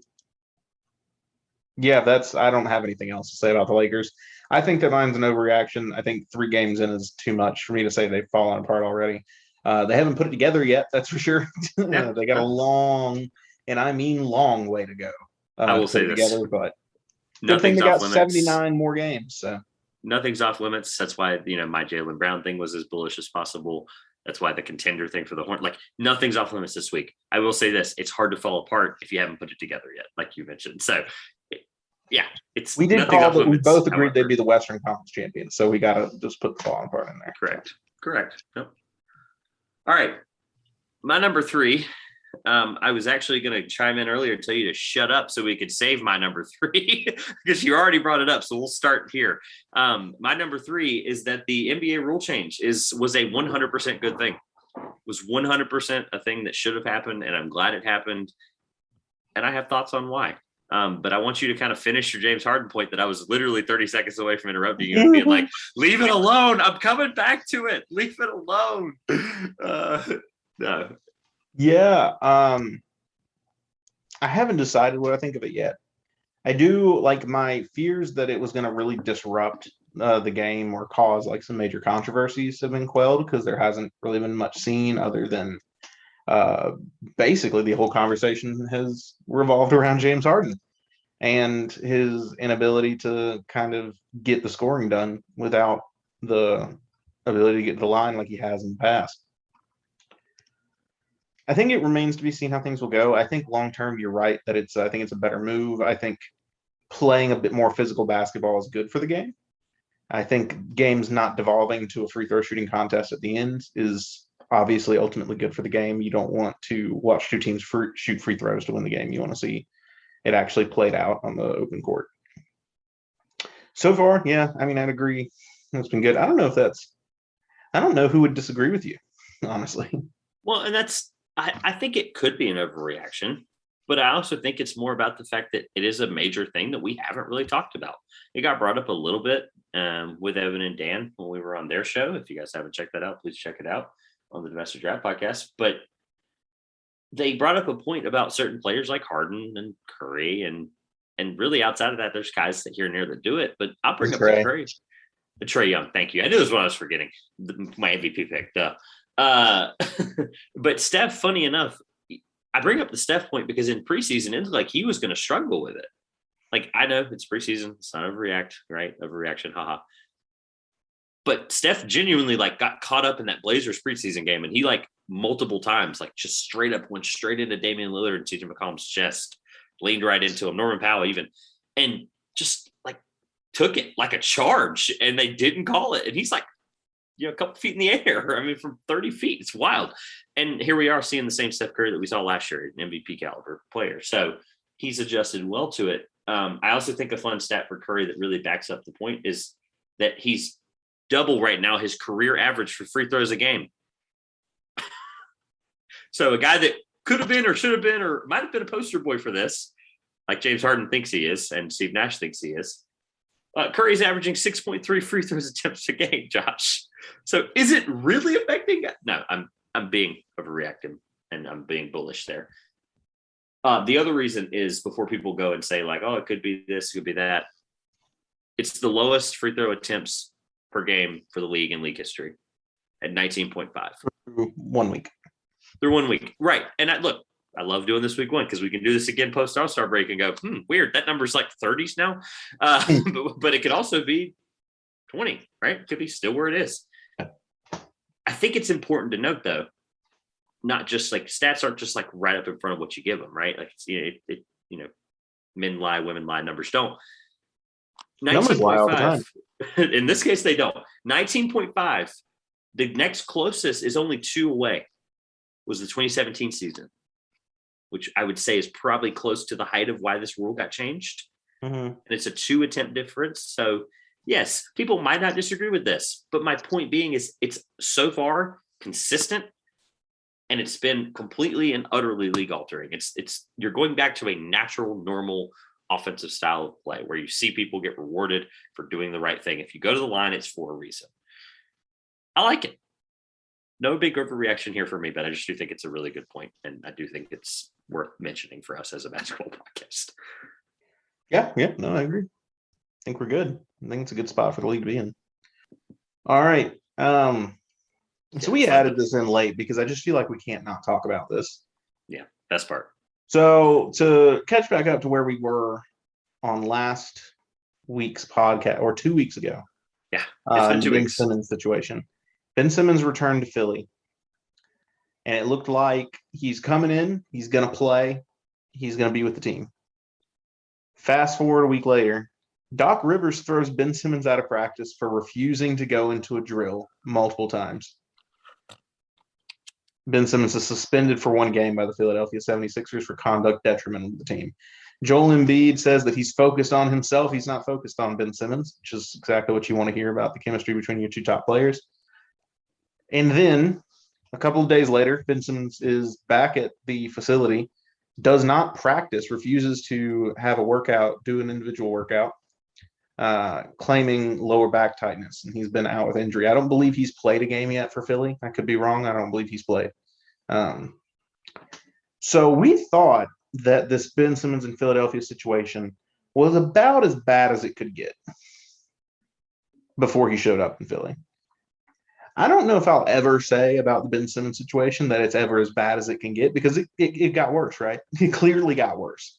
Yeah, I don't have anything else to say about the Lakers. I think that mine's an overreaction. I think 3 games in is too much for me to say they've fallen apart already. They haven't put it together yet, that's for sure. Yeah. They got a long, and I mean long, way to go. I will say this, together, but nothing's they got off limits. 79 more games. So nothing's off limits. That's why, my Jaylen Brown thing was as bullish as possible. That's why the contender thing for the Horn, like, nothing's off limits this week. I will say this, it's hard to fall apart if you haven't put it together yet, like you mentioned. So yeah, we did call that. We both agreed they'd be the Western Conference champions, so we got to just put the falling part in there. Correct. Yep. All right, my number 3. I was actually going to chime in earlier and tell you to shut up so we could save my number 3 because you already brought it up. So we'll start here. My number 3 is that the NBA rule change was a 100% good thing. It was 100% a thing that should have happened, and I'm glad it happened. And I have thoughts on why. But I want you to kind of finish your James Harden point that I was literally 30 seconds away from interrupting you and being like, leave it alone. I'm coming back to it. Leave it alone. No. Yeah. I haven't decided what I think of it yet. I do, like, my fears that it was going to really disrupt the game or cause like some major controversies have been quelled because there hasn't really been much seen other than basically the whole conversation has revolved around James Harden and his inability to kind of get the scoring done without the ability to get to the line like he has in the past. I think it remains to be seen how things will go. I think long term, you're right that I think it's a better move. I think playing a bit more physical basketball is good for the game. I think games not devolving to a free throw shooting contest at the end is obviously ultimately good for the game. You don't want to watch 2 teams shoot free throws to win the game. You want to see it actually played out on the open court. So far, yeah, I mean, I'd agree. It's been good. I don't know who would disagree with you, honestly. Well, and I think it could be an overreaction, but I also think it's more about the fact that it is a major thing that we haven't really talked about. It got brought up a little bit with Evan and Dan when we were on their show. If you guys haven't checked that out, please check it out on the Domestic Draft Podcast. But they brought up a point about certain players like Harden and Curry, and really outside of that, there's guys that here and there that do it. But I'll bring up Curry. Trae Young, thank you. I knew this was what I was forgetting. My MVP pick. But Steph, funny enough, I bring up the Steph point because in preseason, it looked like he was going to struggle with it. Like, I know it's preseason, it's not overreaction, haha. But Steph genuinely got caught up in that Blazers preseason game, and he multiple times just straight up went straight into Damian Lillard and CJ McCollum's chest, leaned right into him, Norman Powell even, and just took it like a charge, and they didn't call it. And he's a couple feet in the air. I mean, from 30 feet, it's wild. And here we are seeing the same Steph Curry that we saw last year, an MVP caliber player. So he's adjusted well to it. I also think a fun stat for Curry that really backs up the point is that he's double right now his career average for free throws a game. So a guy that could have been or should have been or might have been a poster boy for this, like James Harden thinks he is and Steve Nash thinks he is, Curry's averaging 6.3 free throws attempts a game, Josh. So is it really affecting? No, I'm being overreacting and I'm being bullish there. The other reason is before people go and say like, oh, it could be this, it could be that. It's the lowest free throw attempts per game for the league in league history at 19.5 1 week. through 1 week. Right. And I love doing this week one because we can do this again post All-Star break and go, weird. That number's like 30s now. But it could also be 20, right? It could be still where it is. I think it's important to note, though, not just like stats aren't just like right up in front of what you give them, right? Like, men lie, women lie, numbers don't. Numbers lie all the time. In this case, they don't. 19.5. The next closest is only 2 away. Was the 2017 season, which I would say is probably close to the height of why this rule got changed. And it's a 2 attempt difference. So yes, people might not disagree with this, but my point being is it's so far consistent and it's been completely and utterly league altering. It's you're going back to a natural, normal offensive style of play where you see people get rewarded for doing the right thing. If you go to the line, it's for a reason. I like it. No big overreaction here for me, but I just do think it's a really good point, and I do think it's worth mentioning for us as a basketball podcast. Yeah, no, I agree. I think we're good. I think it's a good spot for the league to be in. All right. So we added this in late because I just feel like we can't not talk about this. Yeah, best part. So to catch back up to where we were on last week's podcast, or 2 weeks ago. Yeah, it's been 2 weeks. Ben Simmons situation. Ben Simmons returned to Philly, and it looked like he's coming in, he's going to play, he's going to be with the team. Fast forward a week later, Doc Rivers throws Ben Simmons out of practice for refusing to go into a drill multiple times. Ben Simmons is suspended for 1 game by the Philadelphia 76ers for conduct detrimental to the team. Joel Embiid says that he's focused on himself. He's not focused on Ben Simmons, which is exactly what you want to hear about the chemistry between your 2 top players. And then a couple of days later, Ben Simmons is back at the facility, does not practice, refuses to have a workout, do an individual workout, claiming lower back tightness. And he's been out with injury. I don't believe he's played a game yet for Philly. I could be wrong. I don't believe he's played. So we thought that this Ben Simmons in Philadelphia situation was about as bad as it could get before he showed up in Philly. I don't know if I'll ever say about the Ben Simmons situation that it's ever as bad as it can get, because it got worse, right? It clearly got worse.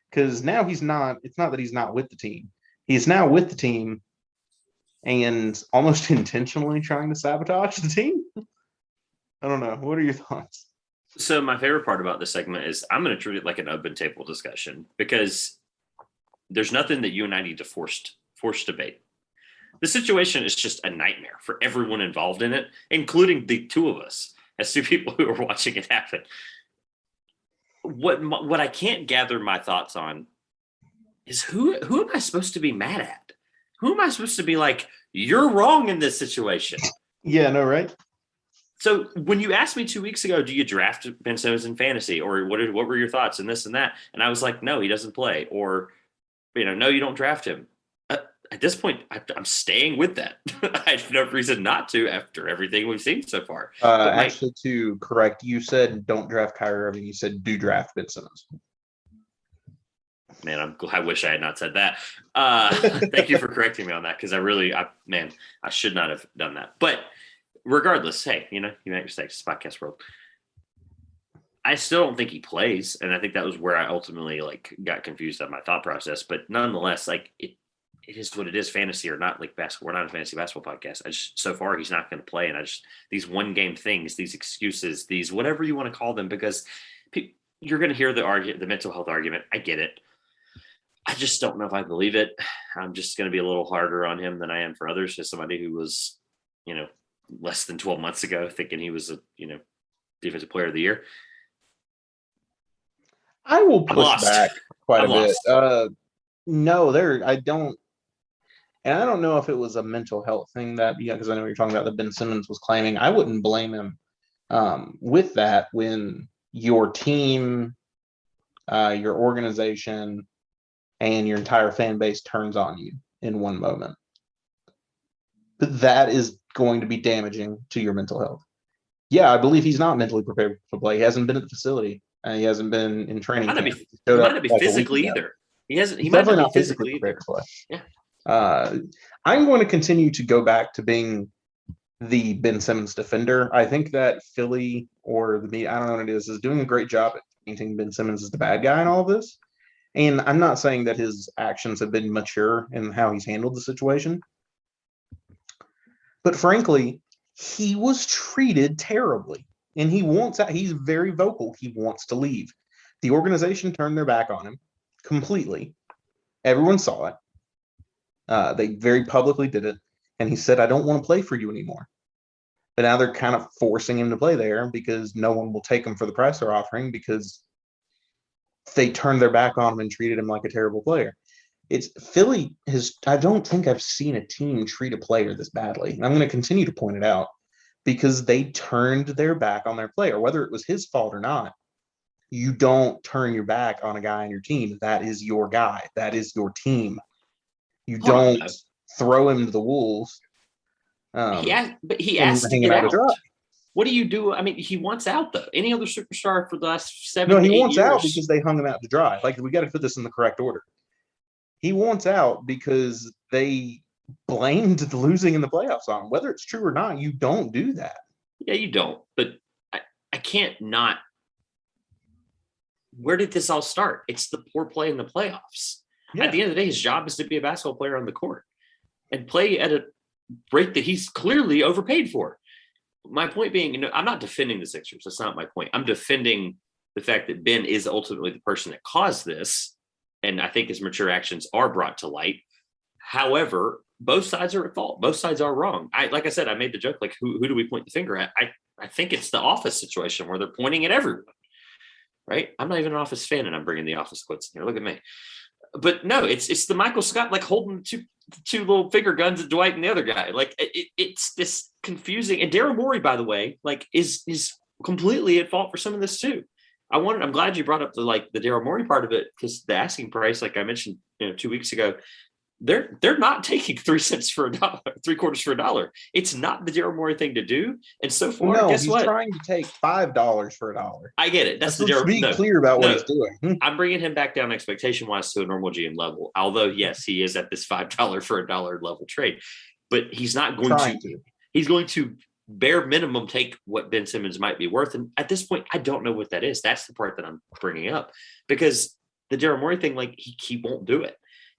Because now it's not that he's not with the team. He's now with the team and almost intentionally trying to sabotage the team. I don't know. What are your thoughts? So my favorite part about this segment is I'm going to treat it like an open table discussion, because there's nothing that you and I need to force debate. The situation is just a nightmare for everyone involved in it, including the 2 of us as 2 people who are watching it happen. What I can't gather my thoughts on is who am I supposed to be mad at? Who am I supposed to be like, you're wrong in this situation? Yeah, no, right? So when you asked me 2 weeks ago, do you draft Ben Simmons in fantasy, or what were your thoughts and this and that? And I was like, no, he doesn't play, or, no, you don't draft him. At this point, I'm staying with that. I have no reason not to after everything we've seen so far. Actually, to correct, you said don't draft Kyrie Irving. You said do draft Ben Simmons. Man, I wish I had not said that. Thank you for correcting me on that, because I should not have done that. But regardless, hey, you make mistakes. It's podcast world. I still don't think he plays, and I think that was where I ultimately got confused on my thought process. But nonetheless, it is what it is, fantasy or not, basketball. We're not a fantasy basketball podcast. So far, he's not going to play. And these 1-game things, these excuses, these whatever you want to call them, because you're going to hear the mental health argument. I get it. I just don't know if I believe it. I'm just going to be a little harder on him than I am for others, as somebody who was, less than 12 months ago thinking he was a, defensive player of the year. I will push back quite a bit. I don't. And I don't know if it was a mental health thing because I know you're talking about that Ben Simmons was claiming. I wouldn't blame him with that when your team, your organization, and your entire fan base turns on you in one moment. but that is going to be damaging to your mental health. Yeah, I believe he's not mentally prepared to play. He hasn't been at the facility. He hasn't been in training camp. He might not be physically either. He might not be physically prepared to play. Yeah. I'm going to continue to go back to being the Ben Simmons defender. I think that Philly or the media, I don't know what it is doing a great job at painting Ben Simmons as the bad guy in all of this. And I'm not saying that his actions have been mature in how he's handled the situation. But frankly, he was treated terribly. And he's very vocal. He wants to leave. The organization turned their back on him completely. Everyone saw it. They very publicly did it. And he said, I don't want to play for you anymore. But now they're kind of forcing him to play there because no one will take him for the price they're offering because they turned their back on him and treated him like a terrible player. I don't think I've seen a team treat a player this badly. And I'm going to continue to point it out because they turned their back on their player, whether it was his fault or not. You don't turn your back on a guy on your team. That is your guy. That is your team. You don't throw him to the wolves. He asked to get out. What do you do? I mean, he wants out, though. Any other superstar for the last 7 to 8 years? No, he wants out because they hung him out to dry. Like, we got to put this in the correct order. He wants out because they blamed losing in the playoffs on him. Whether it's true or not, you don't do that. Yeah, you don't. But I can't not. Where did this all start? It's the poor play in the playoffs. Yeah. At the end of the day, his job is to be a basketball player on the court and play at a rate that he's clearly overpaid for. My point being, I'm not defending the Sixers. That's not my point. I'm defending the fact that Ben is ultimately the person that caused this. And I think his mature actions are brought to light. However, both sides are at fault. Both sides are wrong. Like I said, I made the joke, like, who do we point the finger at? I think it's the Office situation where they're pointing at everyone, right? I'm not even an Office fan, and I'm bringing the Office quotes in here. Look at me. But no, it's the Michael Scott, like, holding two little finger guns at Dwight and the other guy. Like, it's this confusing. And Daryl Morey, by the way, like, is completely at fault for some of this too. I'm glad you brought up the Daryl Morey part of it, because the asking price, like I mentioned 2 weeks ago, they're not taking 3 cents for $1, 3/4 for $1. It's not the Daryl Morey thing to do. And so far, guess what? He's trying to take $5 for $1. I get it. That's the Daryl. Be clear about what he's doing. I'm bringing him back down expectation wise to a normal GM level. Although, yes, he is at this $5 for $1 level trade, but he's not going to. He's going to bare minimum take what Ben Simmons might be worth. And at this point, I don't know what that is. That's the part that I'm bringing up, because the Daryl Morey thing, like, he won't do it.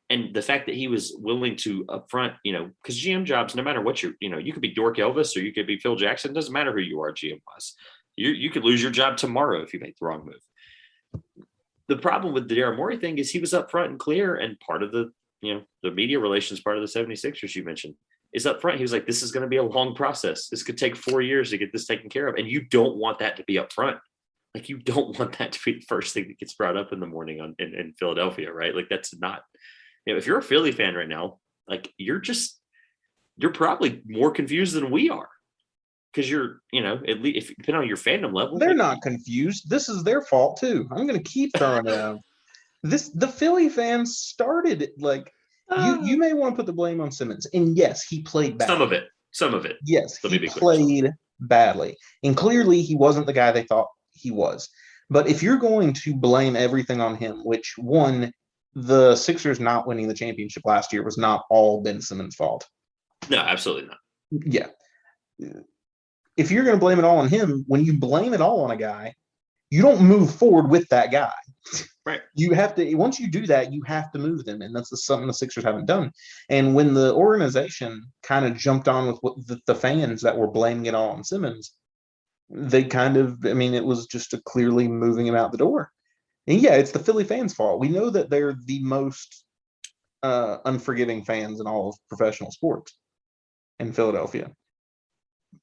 And the fact that he was willing to upfront, because GM jobs, no matter what you could be Dork Elvis or you could be Phil Jackson. It doesn't matter who you are GM wise. You could lose your job tomorrow if you make the wrong move. The problem with the Daryl Morey thing is he was upfront and clear, and part of the media relations part of the 76ers you mentioned is up front. He was like, this is going to be a long process. This could take 4 years to get this taken care of. And you don't want that to be up front. Like, you don't want that to be the first thing that gets brought up in the morning in Philadelphia, right? Like, that's not, if you're a Philly fan right now, like, you're probably more confused than we are. Because you're, at least if depending on your fandom level. They're not confused. This is their fault too. I'm going to keep throwing it out. The Philly fans started like, you may want to put the blame on Simmons. And yes, he played badly. Some of it. Yes, he played badly. And clearly he wasn't the guy they thought he was. But if you're going to blame everything on him, which the Sixers not winning the championship last year was not all Ben Simmons' fault. No, absolutely not. Yeah. If you're going to blame it all on him, when you blame it all on a guy, you don't move forward with that guy. Right. You have to, once you do that, you have to move them. And that's something the Sixers haven't done. And when the organization kind of jumped on with what the fans that were blaming it all on Simmons, they it was just a clearly moving him out the door. And yeah, it's the Philly fans' fault. We know that they're the most unforgiving fans in all of professional sports in Philadelphia.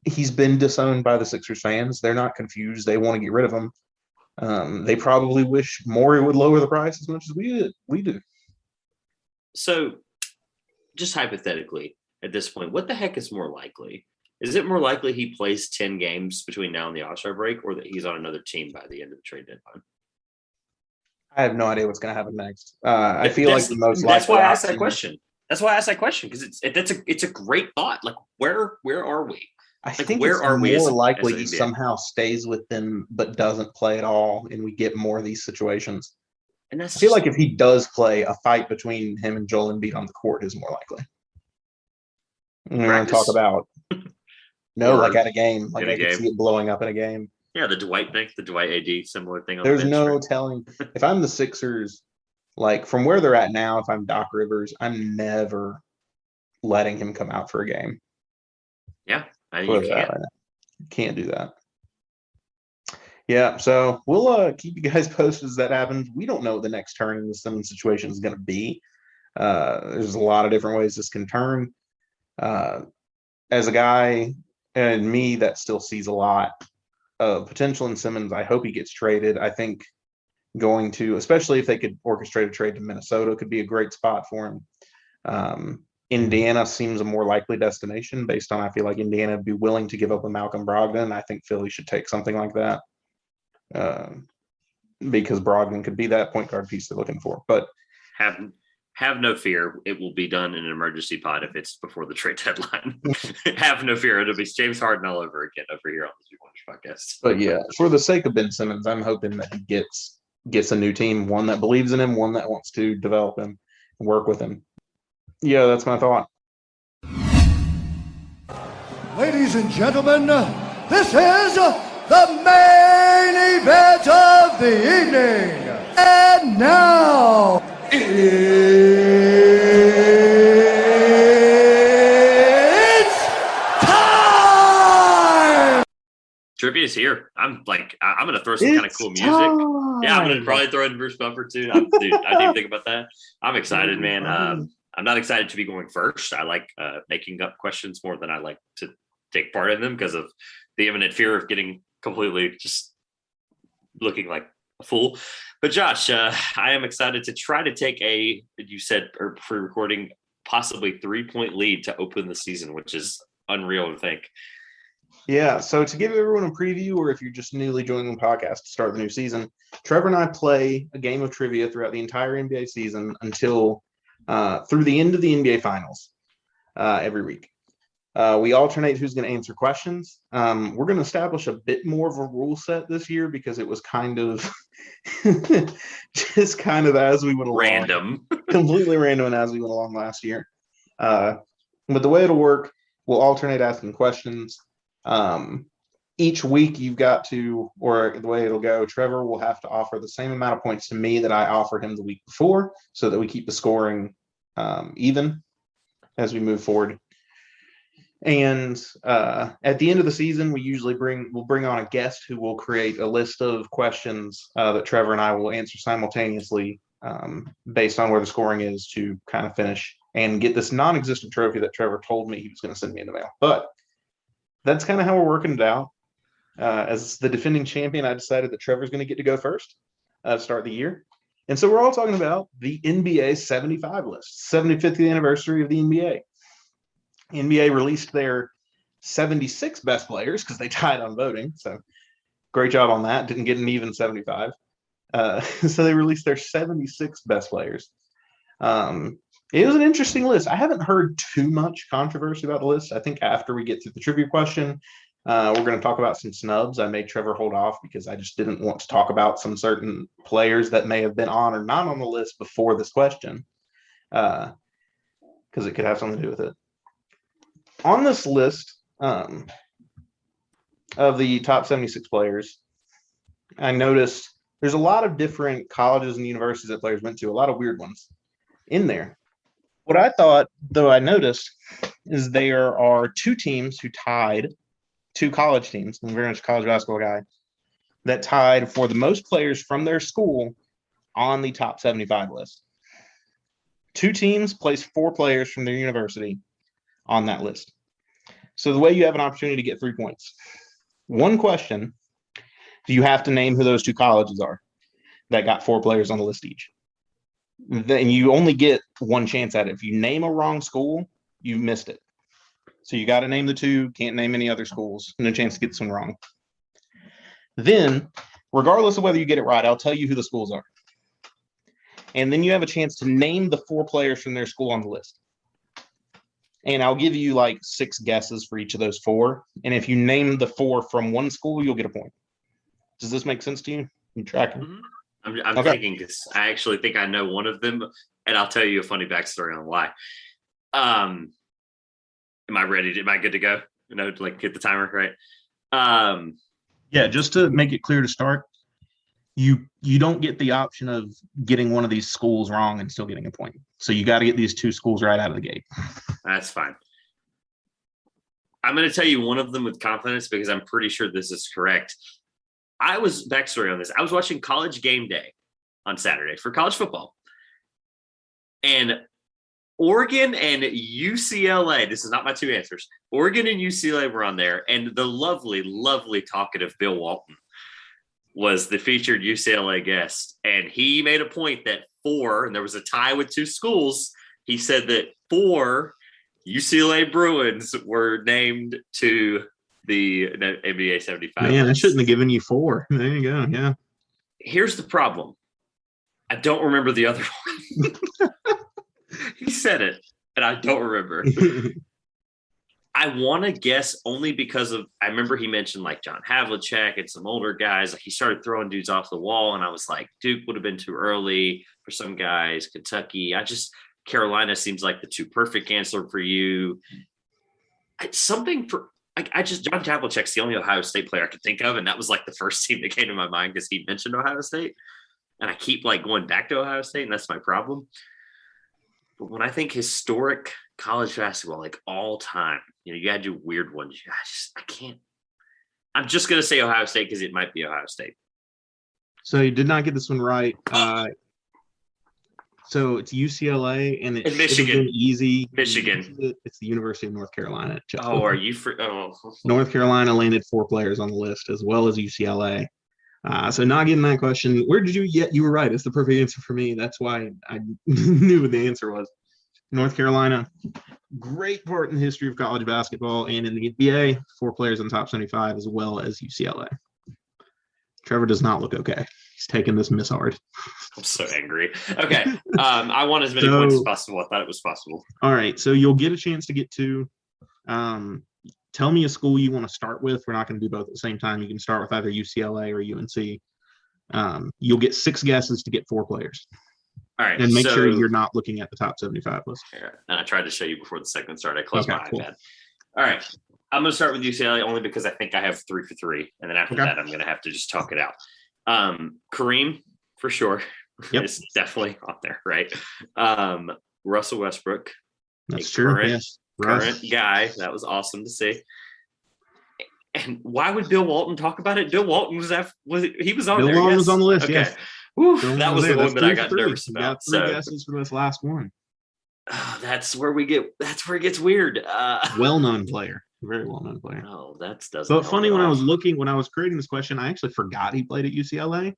He's been disowned by the Sixers fans. They're not confused. They want to get rid of him. They probably wish Morey would lower the price as much as we do. So, just hypothetically, at this point, what the heck is more likely? Is it more likely he plays 10 games between now and the All-Star break, or that he's on another team by the end of the trade deadline? I have no idea what's going to happen next. I feel like the most likely. That's why I asked that question. That's why I asked that question, because it's a great thought. Like, where are we? I Like, think where it's are we more as likely an he NBA? somehow stays with them but doesn't play at all, and we get more of these situations. And that's I feel just, like if he does play, a fight between him and Joel Embiid on the court is more likely. We want to talk practice about like or at a game. Like in a I could see game. it blowing up in a game. Yeah, the Dwight thing, the Dwight AD, similar thing on the There's bench, no right? telling if I'm the Sixers, like from where they're at now, if I'm Doc Rivers, I'm never letting him come out for a game. Yeah, you Where they're at can't. right now. Can't do that. Yeah, so we'll keep you guys posted as that happens. We don't know what the next turn in the Simmons situation is going to be. There's a lot of different ways this can turn. As a guy and me that still sees a lot of potential in Simmons, I hope he gets traded. I think going to, especially if they could orchestrate a trade to Minnesota, could be a great spot for him. Indiana seems a more likely destination based on I feel like Indiana would be willing to give up a Malcolm Brogdon. I think Philly should take something like that because Brogdon could be that point guard piece they're looking for. But have no fear. It will be done in an emergency pod if it's before the trade deadline. Have no fear. It'll be James Harden all over again over here on the Two-Pointers podcast. But yeah, for the sake of Ben Simmons, I'm hoping that he gets a new team, one that believes in him, one that wants to develop him and work with him. Yeah, that's my thought. Ladies and gentlemen, this is the main event of the evening. And now, it's time! Trivia is here. I'm going to throw some kind of cool music. Yeah, I'm going to probably throw in Bruce Buffer too. Dude, I didn't even think about that. I'm excited, man. I'm not excited to be going first. I like making up questions more than I like to take part in them because of the imminent fear of getting completely just looking like a fool. But Josh, I am excited to try to take you said pre-recording, possibly 3-point lead to open the season, which is unreal to think. Yeah, so to give everyone a preview, or if you're just newly joining the podcast to start the new season, Trevor and I play a game of trivia throughout the entire NBA season until through the end of the NBA Finals every week. We alternate who's going to answer questions. We're going to establish a bit more of a rule set this year because it was kind of just kind of as we went along. Random. Completely random and as we went along last year. But the way it'll work, we'll alternate asking questions. Each week you've got to, or the way it'll go, Trevor will have to offer the same amount of points to me that I offered him the week before so that we keep the scoring even as we move forward. And at the end of the season, we'll bring on a guest who will create a list of questions that Trevor and I will answer simultaneously based on where the scoring is to kind of finish and get this non-existent trophy that Trevor told me he was going to send me in the mail. But that's kind of how we're working it out. As the defending champion, I decided that Trevor's going to get to go first to start the year. And so we're all talking about the NBA 75 list, 75th anniversary of the NBA. NBA released their 76 best players because they tied on voting. So great job on that. Didn't get an even 75. So they released their 76 best players. It was an interesting list. I haven't heard too much controversy about the list. I think after we get through the trivia question, we're going to talk about some snubs. I made Trevor hold off because I just didn't want to talk about some certain players that may have been on or not on the list before this question because it could have something to do with it. On this list of the top 76 players, I noticed there's a lot of different colleges and universities that players went to, a lot of weird ones in there. What I thought, though, I noticed is there are two teams who tied, two college teams, I'm very much a college basketball guy, that tied for the most players from their school on the top 75 list. Two teams placed 4 players from their university on that list. So the way you have an opportunity to get 3 points. One question, do you have to name who those two colleges are that got 4 players on the list each? Then you only get one chance at it. If you name a wrong school, you missed it. So you got to name the two, can't name any other schools. No chance to get this one wrong. Then, regardless of whether you get it right, I'll tell you who the schools are. And then you have a chance to name the 4 players from their school on the list. And I'll give you like 6 guesses for each of those 4. And if you name the 4 from one school, you'll get a point. Does this make sense to you? You tracking? Mm-hmm. I'm thinking because I actually think I know one of them, and I'll tell you a funny backstory on why. Am I ready? Am I good to go? Like get the timer right. Yeah, just to make it clear to start, you don't get the option of getting one of these schools wrong and still getting a point. So you got to get these 2 schools right out of the gate. That's fine. I'm going to tell you one of them with confidence because I'm pretty sure this is correct. Backstory on this. I was watching College Game Day on Saturday for college football. And Oregon and UCLA, this is not my 2 answers. Oregon and UCLA were on there. And the lovely, lovely talkative Bill Walton was the featured UCLA guest. And he made a point that 4, and there was a tie with 2 schools. He said that 4 UCLA Bruins were named to the NBA 75. Man, I shouldn't have given you 4. There you go. Yeah. Here's the problem. I don't remember the other one. He said it, and I don't remember. I want to guess only because I remember he mentioned like John Havlicek and some older guys. Like he started throwing dudes off the wall, and I was like, Duke would have been too early for some guys. Kentucky. Carolina seems like the too perfect answer for you. John Havlicek's the only Ohio State player I could think of, and that was like the first team that came to my mind because he mentioned Ohio State, and I keep like going back to Ohio State, and that's my problem. But when I think historic college basketball, like all time, you gotta do weird ones. I can't. I'm just gonna say Ohio State because it might be Ohio State. So you did not get this one right. So it's UCLA and it's Michigan. Easy. Michigan. It's the University of North Carolina. Oh, are you North Carolina landed 4 players on the list as well as UCLA. So not getting that question. Where did you get? You were right. It's the perfect answer for me. That's why I knew what the answer was. North Carolina, great part in the history of college basketball and in the NBA. 4 players in the top 75 as well as UCLA. Trevor does not look okay. He's taking this miss hard. I'm so angry. Okay. I want as many points as possible. I thought it was possible. All right. So you'll get a chance to get 2. Tell me a school you want to start with. We're not going to do both at the same time. You can start with either UCLA or UNC. You'll get 6 guesses to get 4 players. All right. And make sure you're not looking at the top 75 list. And I tried to show you before the segment started. I closed my iPad. All right. I'm going to start with UCLA only because I think I have 3 for 3. And then after that, I'm going to have to just talk it out. Kareem, for sure. Yep. Is definitely on there, right? Russell Westbrook. That's true. Yes. Current guy. That was awesome to see. And why would Bill Walton talk about it? Bill Walton was on Bill there. Walton was on the list, okay. yes. Woo, that was the one that I got 3. nervous about. You got 3 guesses for this last one. That's where it gets weird. Well-known player. Very well-known player. Oh, that doesn't. But funny, when I was creating this question, I actually forgot he played at UCLA.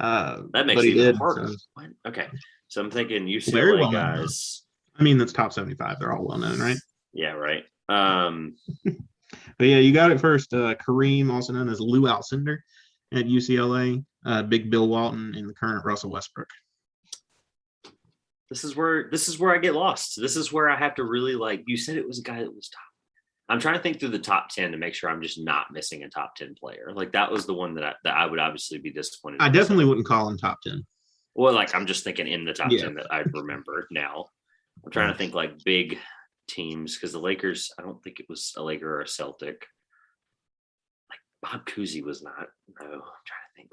That makes it even harder. So. Okay, so I'm thinking UCLA guys. I mean, that's top 75. They're all well-known, right? Yeah, right. But yeah, you got it first. Kareem, also known as Lou Alcindor at UCLA. Big Bill Walton and the current Russell Westbrook. This is where I get lost. This is where I have to really you said it was a guy that was top. I'm trying to think through the top 10 to make sure I'm just not missing a top 10 player. Like that was the one that I would obviously be disappointed. I definitely wouldn't call him top 10. Well, I'm just thinking in the top 10 that I'd remember now. I'm trying to think big teams because the Lakers, I don't think it was a Laker or a Celtic. Bob Cousy was not. No, I'm trying to think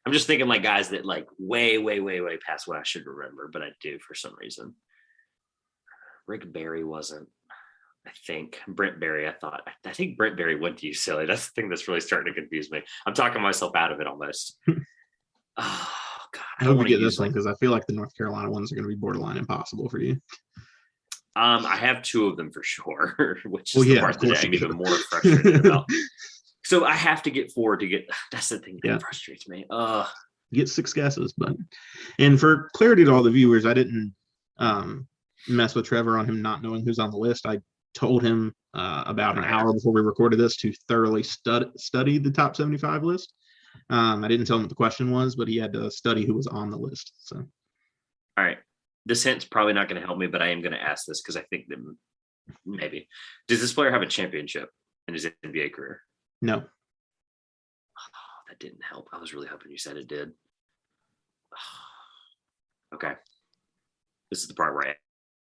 I'm just thinking guys that way, way, way, way past what I should remember, but I do for some reason. Rick Barry wasn't. I think Brent Barry. I think Brent Barry went to UCLA. That's the thing that's really starting to confuse me. I'm talking myself out of it almost. Oh God! I hope we get this one because I feel like the North Carolina ones are going to be borderline impossible for you. I have 2 of them for sure, which is the part that I'm even more frustrated about. So I have to get 4 to get. That's the thing that frustrates me. Get 6 guesses, and for clarity to all the viewers, I didn't mess with Trevor on him not knowing who's on the list. I told him about an hour before we recorded this to thoroughly study the top 75 list. I didn't tell him what the question was, but he had to study who was on the list. So, all right, this hint's probably not going to help me, but I am going to ask this because I think that Maybe. Does this player have a championship in his NBA career? No. Oh, that didn't help. I was really hoping you said it did. Okay. This is the part where I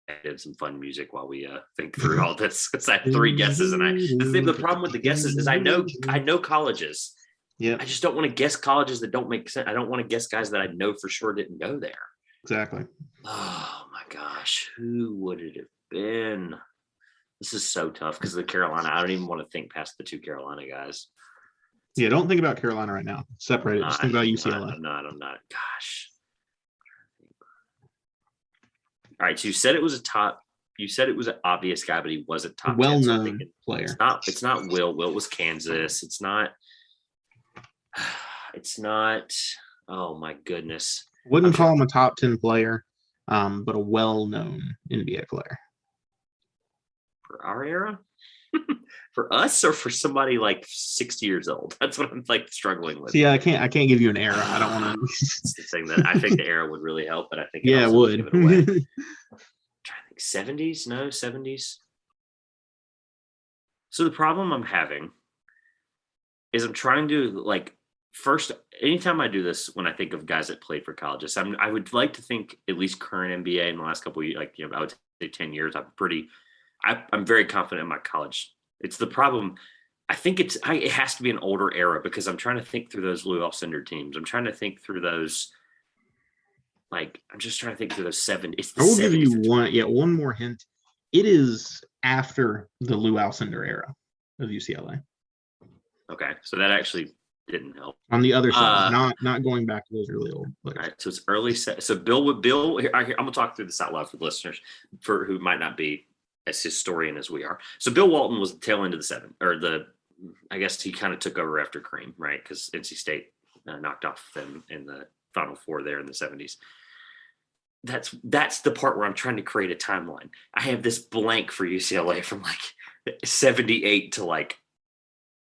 added some fun music while we think through all this. Because I have 3 guesses, and the problem with the guesses is I know colleges. Yeah. I just don't want to guess colleges that don't make sense. I don't want to guess guys that I know for sure didn't go there. Exactly. Oh my gosh, who would it have been? This is so tough because of the Carolina. I don't even want to think past the 2 Carolina guys. Yeah, don't think about Carolina right now. Separate it. Just think about UCLA. I'm not. Gosh. All right, so you said it was an obvious guy, but he wasn't top 10. Well-known player. It's not Will. Will was Kansas. It's not. Oh my goodness. Wouldn't call him a top 10 player, but a well-known NBA player. For our era? For us, or for somebody like 60 years old? That's what I'm like struggling with. See, I can't give you an era. I don't want to. It's the thing that I think the era would really help, but I think it would. Give it away. I'm trying to think 70s? No, 70s. So the problem I'm having is I'm trying to like first. Anytime I do this, when I think of guys that played for colleges, I would like to think at least current NBA in the last couple of years, like I would say 10 years. I'm very confident in my college. It's the problem. I think it has to be an older era because I'm trying to think through those Lou Alcindor teams. I'm trying to think through those. Like, I'm just trying to think through those 70s. I will give you one more hint. It is after the Lou Alcindor era of UCLA. Okay, so that actually didn't help. On the other side, not going back to those really old players. All right, so it's early. So Bill. Here, I'm gonna talk through this out loud for the listeners, for who might not be as historian as we are. So Bill Walton was the tail end of I guess he kind of took over after Kareem, right? Because NC State knocked off them in the Final Four there in the 70s. That's the part where I'm trying to create a timeline. I have this blank for UCLA from like 78 to like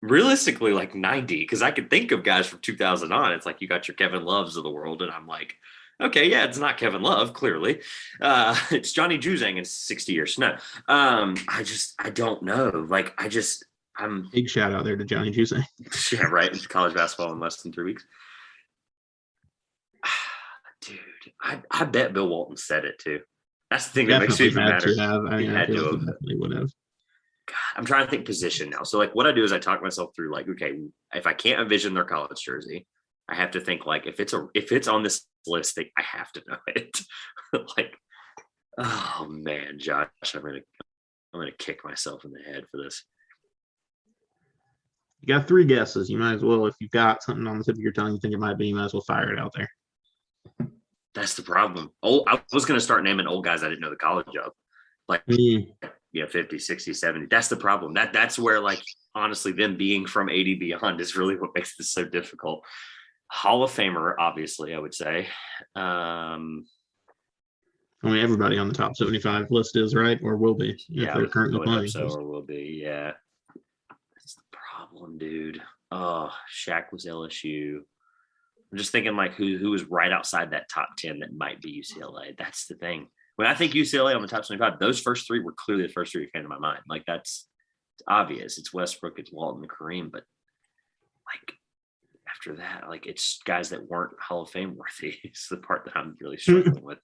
realistically like 90, because I could think of guys from 2000 on. It's like you got your Kevin Loves of the world, and I'm like, okay, yeah, it's not Kevin Love, clearly. It's Johnny Juzang in 60 years. No, I don't know. Like, I'm big shout out there to Johnny Juzang. Yeah, right. It's college basketball in less than 3 weeks. Dude, I bet Bill Walton said it too. That's the thing that makes it even matter. He definitely would have. God, I'm trying to think position now. So like what I do is I talk myself through like, okay, if I can't envision their college jersey, I have to think like if it's on this list, I have to know it. Like, oh man, Josh, I'm gonna kick myself in the head for this. You got 3 guesses. You might as well, if you've got something on the tip of your tongue you think it might be, you might as well fire it out there. That's the problem. I was gonna start naming old guys I didn't know the college of. Like 50, 60, 70. That's the problem. That's where like honestly them being from 80 beyond is really what makes this so difficult. Hall of Famer, obviously, I would say. I mean, everybody on the top 75 list is, right? Or will be. Yeah, they're currently playing. So, or will be, yeah. That's the problem, dude. Oh, Shaq was LSU. I'm just thinking like who was right outside that top 10 that might be UCLA. That's the thing. When I think UCLA on the top 25, those first 3 were clearly the first 3 that came to my mind. Like it's obvious. It's Westbrook, it's Walton, and Kareem, but like after that, like it's guys that weren't Hall of Fame worthy. It's the part that I'm really struggling with.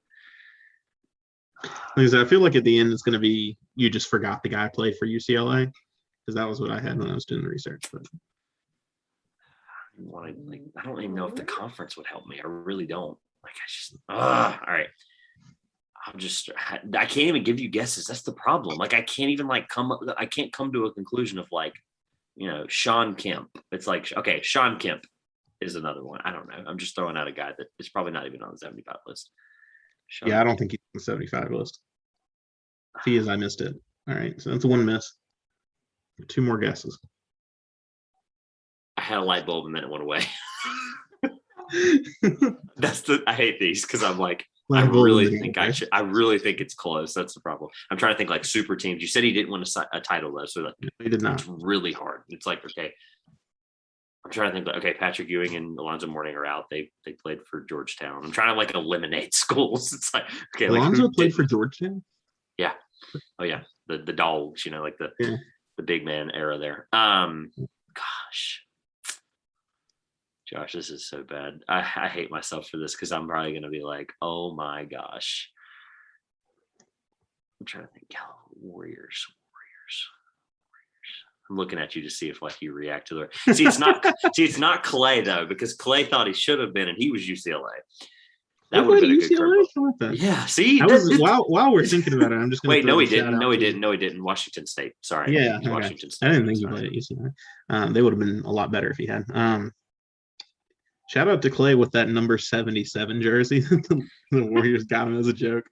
Because I feel like at the end it's going to be you just forgot the guy played for UCLA, because that was what I had when I was doing the research. But I don't even know if the conference would help me. I really don't. Like all right. I can't even give you guesses. That's the problem. Like I can't even I can't come to a conclusion of like, Sean Kemp. It's like, okay, Sean Kemp is another one. I don't know. I'm just throwing out a guy that is probably not even on the 75 list. I don't think he's on the 75 list. If he is, I missed it. All right. So that's 1 miss. 2 more guesses. I had a light bulb and then it went away. I hate these because I'm like, I really think it's close. That's the problem. I'm trying to think like super teams. You said he didn't win a title though, so like he did not. It's really hard. It's like, okay, I'm trying to think. Okay, Patrick Ewing and Alonzo Mourning are out. They played for Georgetown. I'm trying to like eliminate schools. It's like, okay, Alonzo played for Georgetown. Yeah. Oh yeah. the dogs, like the big man era there. Gosh, Josh, this is so bad. I hate myself for this because I'm probably going to be like, oh my gosh. I'm trying to think. Warriors. I'm looking at you to see if you react to the. See, it's not Clay though, because Clay thought he should have been, and he was UCLA. That would have been a good curveball. Yeah. See, while we're thinking about it, I'm just going to wait. No, he didn't. No, he didn't. No, he didn't. Washington State. Sorry. Yeah, okay. Washington State. I didn't think he played at UCLA. They would have been a lot better if he had. Shout out to Clay with that number 77 jersey. The Warriors got him as a joke.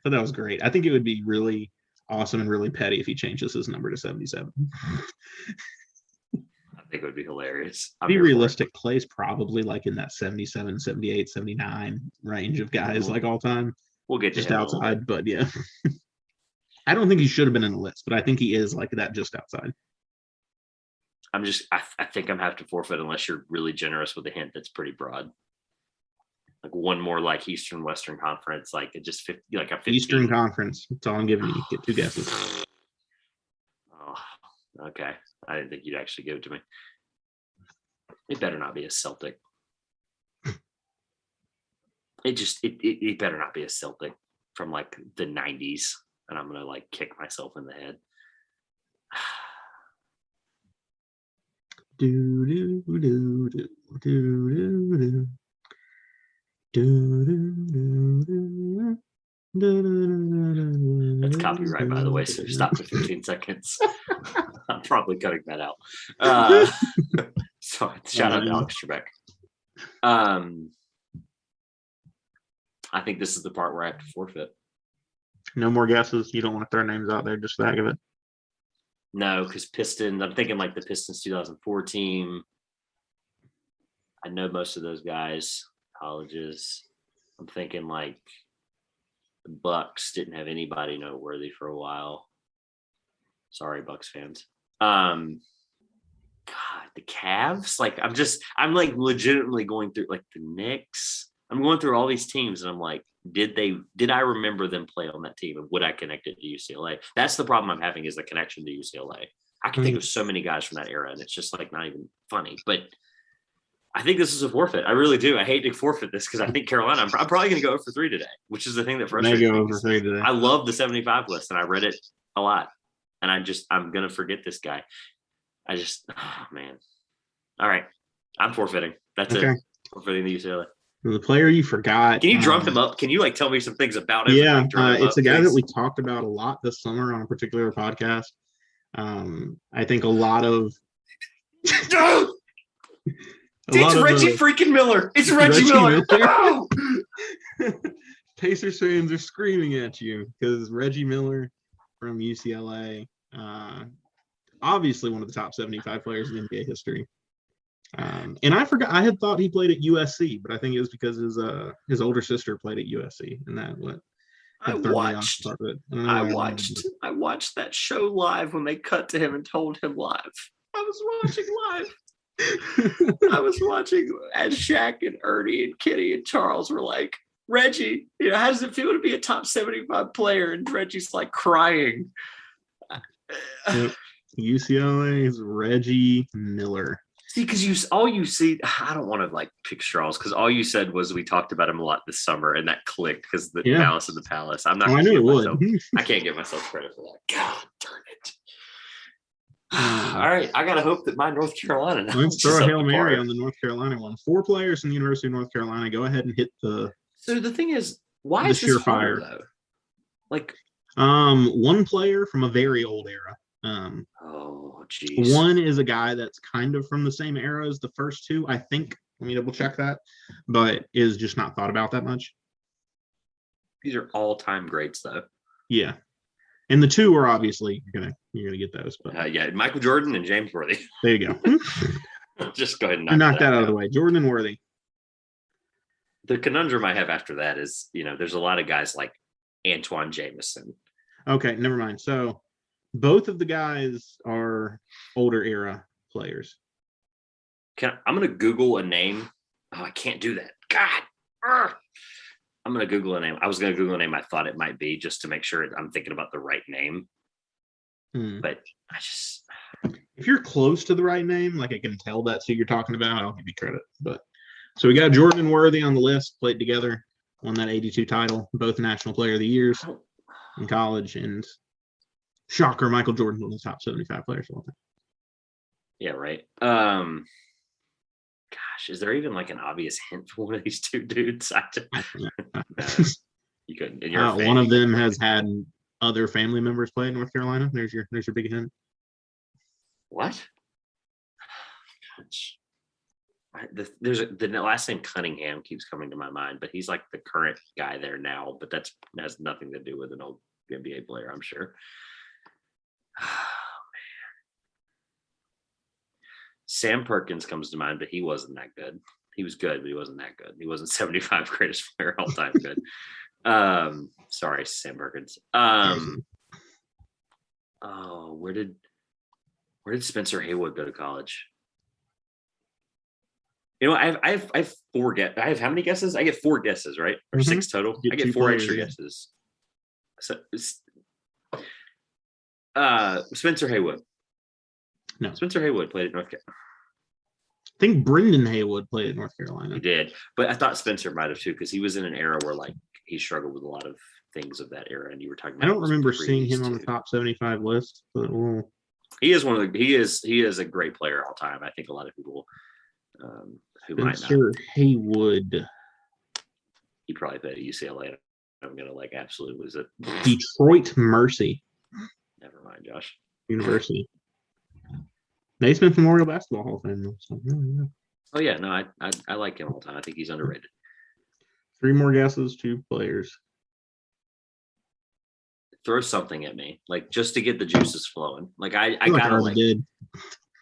But that was great. I think it would be really awesome and really petty if he changes his number to 77. I think it would be hilarious. Be realistic. Clay's probably like in that 77, 78, 79 range of guys like all time. We'll get just outside, but yeah. I don't think he should have been in the list, but I think he is like that just outside. I think I'm have to forfeit unless you're really generous with a hint that's pretty broad. Like one more like Eastern Western Conference, like it just like a 15. Eastern Conference. That's all I'm giving you. Get 2 guesses. Oh, okay. I didn't think you'd actually give it to me. It better not be a Celtic. It better not be a Celtic from like the 90s, and I'm gonna like kick myself in the head. Do do do do do do do. That's copyright, by the way, so stop for 15 seconds. I'm probably cutting that out. So shout out to Alex Trebek. I think this is the part where I have to forfeit. No more guesses. You don't want to throw names out there just for the heck of it. No, because Pistons, I'm thinking like the Pistons 2004 team. I know most of those guys, colleges. I'm thinking like the Bucks didn't have anybody noteworthy for a while. Sorry, Bucks fans. God, the Cavs. Like I'm like legitimately going through like the Knicks. I'm going through all these teams and I'm like, did I remember them play on that team and would I connect it to UCLA? That's the problem I'm having is the connection to UCLA. I can think of so many guys from that era and it's just like not even funny, but I think this is a forfeit. I really do. I hate to forfeit this because I think Carolina, I'm probably going to go for 3 today, which is the thing that frustrates me. Over 3 today. I love the 75 list and I read it a lot and I'm going to forget this guy. Oh man. All right. I'm forfeiting. That's it. Forfeiting the UCLA. The player you forgot. Can you drum him up? Can you like tell me some things about him? Yeah, it's a guy that we talked about a lot this summer on a particular podcast. I think a lot of. It's Reggie freaking Miller. It's Reggie Miller. No! Pacers fans are screaming at you because Reggie Miller from UCLA, obviously one of the top 75 players in NBA history. And I forgot, I had thought he played at USC, but I think it was because his older sister played at USC, and that what I watched that show live when they cut to him and told him live. I was watching live. I was watching as Shaq and Ernie and Kitty and Charles were like, Reggie, how does it feel to be a top 75 player? And Reggie's like crying. UCLA's Reggie Miller. See, because all you see, I don't want to like pick straws because all you said was we talked about him a lot this summer and that clicked because the Malice of the Palace. I'm not. I knew it would. I can't give myself credit for that. God darn it! All right, I gotta hope that my North Carolina. Let's throw a Hail Mary on the North Carolina one. 4 players from the University of North Carolina. Go ahead and hit the. So the thing is, why is this harder though? Like, 1 player from a very old era. Oh, geez. 1 is a guy that's kind of from the same era as the first 2, I think. Let me double check that, but is just not thought about that much. These are all-time greats, though. Yeah, and the 2 are obviously you're gonna get those. But yeah, Michael Jordan and James Worthy. There you go. Just go ahead and knock that out of the way. Jordan and Worthy. The conundrum I have after that is, there's a lot of guys like Antoine Jameson. Okay, never mind. So. Both of the guys are older era players. I'm going to Google a name. Oh, I can't do that. God. I'm going to Google a name. I was going to Google a name I thought it might be just to make sure I'm thinking about the right name. But I just, if you're close to the right name, like I can tell that's who you're talking about, I'll give you credit. But so we got Jordan and Worthy on the list, played together, won that 82 title, both National Player of the Years in college, and shocker, Michael Jordan was the top 75 players of all time. Yeah, right. Gosh, is there even like an obvious hint for one of these two dudes? You couldn't. And you're a fan. One of them has had other family members play in North Carolina. There's your big hint. What? Gosh. The last name Cunningham keeps coming to my mind, but he's like the current guy there now. But that has nothing to do with an old NBA player, I'm sure. Oh, man. Sam Perkins comes to mind, but he wasn't that good. He was good, but he wasn't that good. He wasn't 75 greatest player all time good. Sorry, Sam Perkins. Oh, where did Spencer Haywood go to college? You know, I have four guesses. I have how many guesses? I get 4 guesses, right? Or 6 total. I get 4 extra guesses. So, Spencer Haywood. No. Spencer Haywood played at North Carolina. I think Brendan Haywood played at North Carolina. He did, but I thought Spencer might have too, because he was in an era where like he struggled with a lot of things of that era, and you were talking about. I don't remember seeing him on the top 75 list, but he is one of the. He is a great player all time. I think a lot of people who might not. Haywood. He probably played at UCLA. I'm gonna like absolutely lose it. Detroit Mercy. Never mind, Josh. University. Naismith Memorial Basketball Hall of Fame. So, yeah. Oh yeah, no, I like him all the time. I think he's underrated. 3 more guesses, 2 players. Throw something at me, like just to get the juices flowing. Like I gotta like did.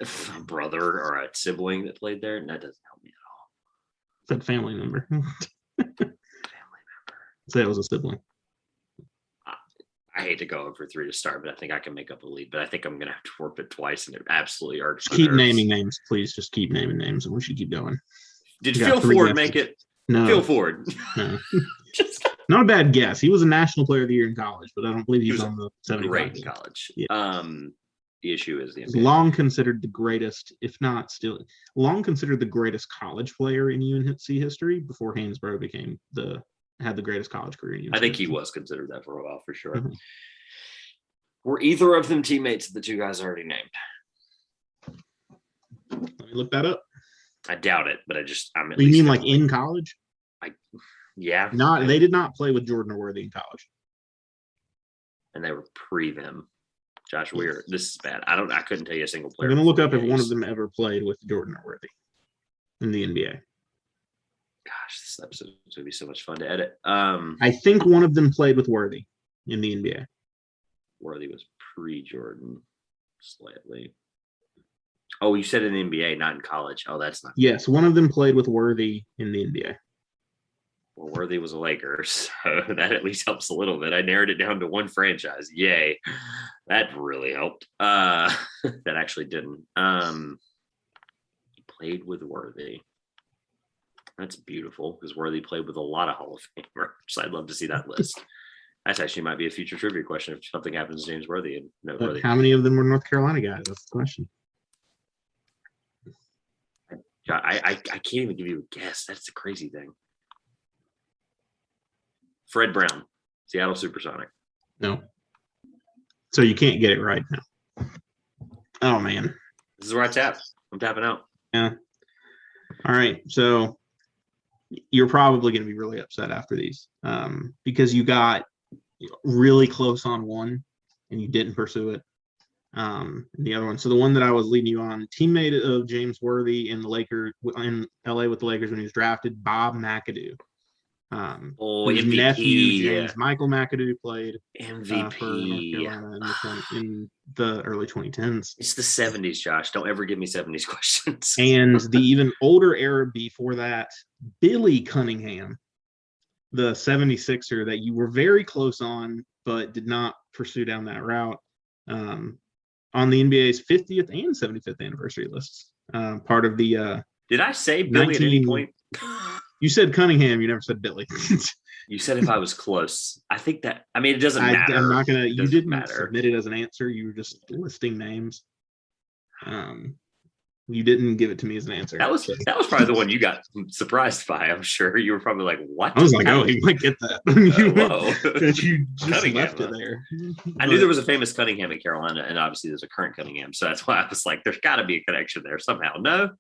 A brother or a sibling that played there, and that doesn't help me at all. Said family member. Family member. Say it was a sibling. I hate to go over 3 to start, but I think I can make up a lead. But I think I'm going to have to work it twice, and it absolutely irks. Just keep naming names, please. Just keep naming names, and we should keep going. Did Phil Ford make it? No. Phil Ford. No. Not a bad guess. He was a National Player of the Year in college, but I don't believe he's on the 75. Great in college. Yeah. The issue is the NBA. Long considered the greatest, if not still, long considered the greatest college player in UNC history before Hansbrough had the greatest college career in UNC. I think he was considered that for a while, for sure. Mm-hmm. Were either of them teammates of the 2 guys already named? Let me look that up. I doubt it, but I'm at You least mean like in college? Yeah. They did not play with Jordan or Worthy in college. And they were pre them. Josh Weir, this is bad. I couldn't tell you a single player. I'm gonna look up if one of them ever played with Jordan or Worthy in the NBA. Gosh, this episode is gonna be so much fun to edit. I think one of them played with Worthy in the NBA. Worthy was pre-Jordan slightly. Oh, you said in the NBA, not in college. Oh, that's not. Yes, one of them played with Worthy in the NBA. Well, Worthy was a Laker, so that at least helps a little bit. I narrowed it down to one franchise. Yay. That really helped. That actually didn't. He played with Worthy. That's beautiful, because Worthy played with a lot of Hall of Famers. I'd love to see that list. That actually might be a future trivia question if something happens to James Worthy. And no Worthy. How many of them were North Carolina guys? That's the question. I can't even give you a guess. That's the crazy thing. Fred Brown, Seattle Supersonic. No. So you can't get it right now. Oh, man. This is where I tap. I'm tapping out. Yeah. All right. So you're probably going to be really upset after these because you got really close on one and you didn't pursue it. The other one. So the one that I was leading you on, teammate of James Worthy in LA with the Lakers when he was drafted, Bob McAdoo. His MVP. nephew James Michael McAdoo played MVP for North Carolina in the early 2010s. It's the 70s, Josh. Don't ever give me 70s questions. And the even older era before that, Billy Cunningham, the 76er that you were very close on, but did not pursue down that route, on the NBA's 50th and 75th anniversary lists. Part of the did I say Billy at any point? You said Cunningham. You never said Billy. You said if I was close. I think that. I mean, it doesn't matter. I'm not gonna. It You doesn't didn't matter. submit it as an answer. You were just listing names. You didn't give it to me as an answer. That was probably the one you got surprised by. I'm sure you were probably like, "What?" I was like, "Oh, he might get that." Whoa! That you just Cunningham, left it there. I knew there was a famous Cunningham in Carolina, and obviously there's a current Cunningham, so that's why I was like, "There's got to be a connection there somehow." No.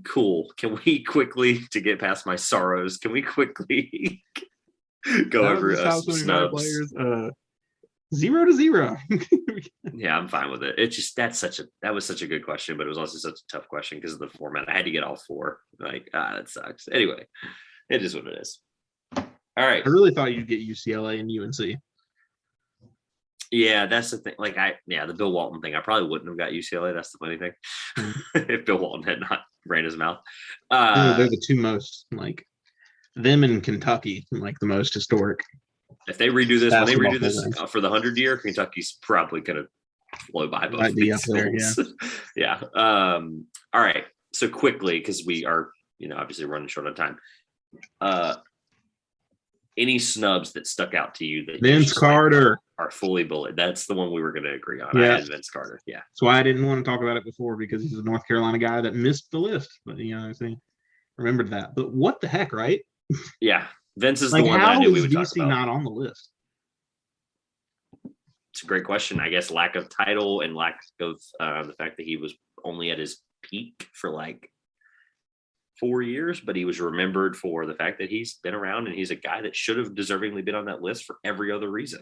Cool. Can we quickly, to get past my sorrows, can we quickly go over snubs? Players, 0-0. Yeah, I'm fine with it. It's just that was such a good question, but it was also such a tough question because of the format. I had to get all four. Like, that sucks. Anyway, it is what it is. All right. I really thought you'd get UCLA and UNC. Yeah, that's the thing. Like, the Bill Walton thing. I probably wouldn't have got UCLA. That's the funny thing. If Bill Walton had not ran his mouth. They're the two most, like, them and Kentucky, like the most historic. If they redo this, when they redo this for the 100 year, Kentucky's probably going to flow by both of these schools. Yeah. All right. So quickly, because we are, obviously running short on time. Any snubs that stuck out to you that Vince Carter are fully bullet? That's the one we were going to agree on. Yeah. I had Vince Carter. Yeah. That's why I didn't want to talk about it before, because he's a North Carolina guy that missed the list. But I remembered that. But what the heck, right? Yeah. Vince is the one that I knew we would talk about. How is VC not on the list? It's a great question. I guess lack of title and lack of the fact that he was only at his peak for like 4 years, but he was remembered for the fact that he's been around and he's a guy that should have deservingly been on that list for every other reason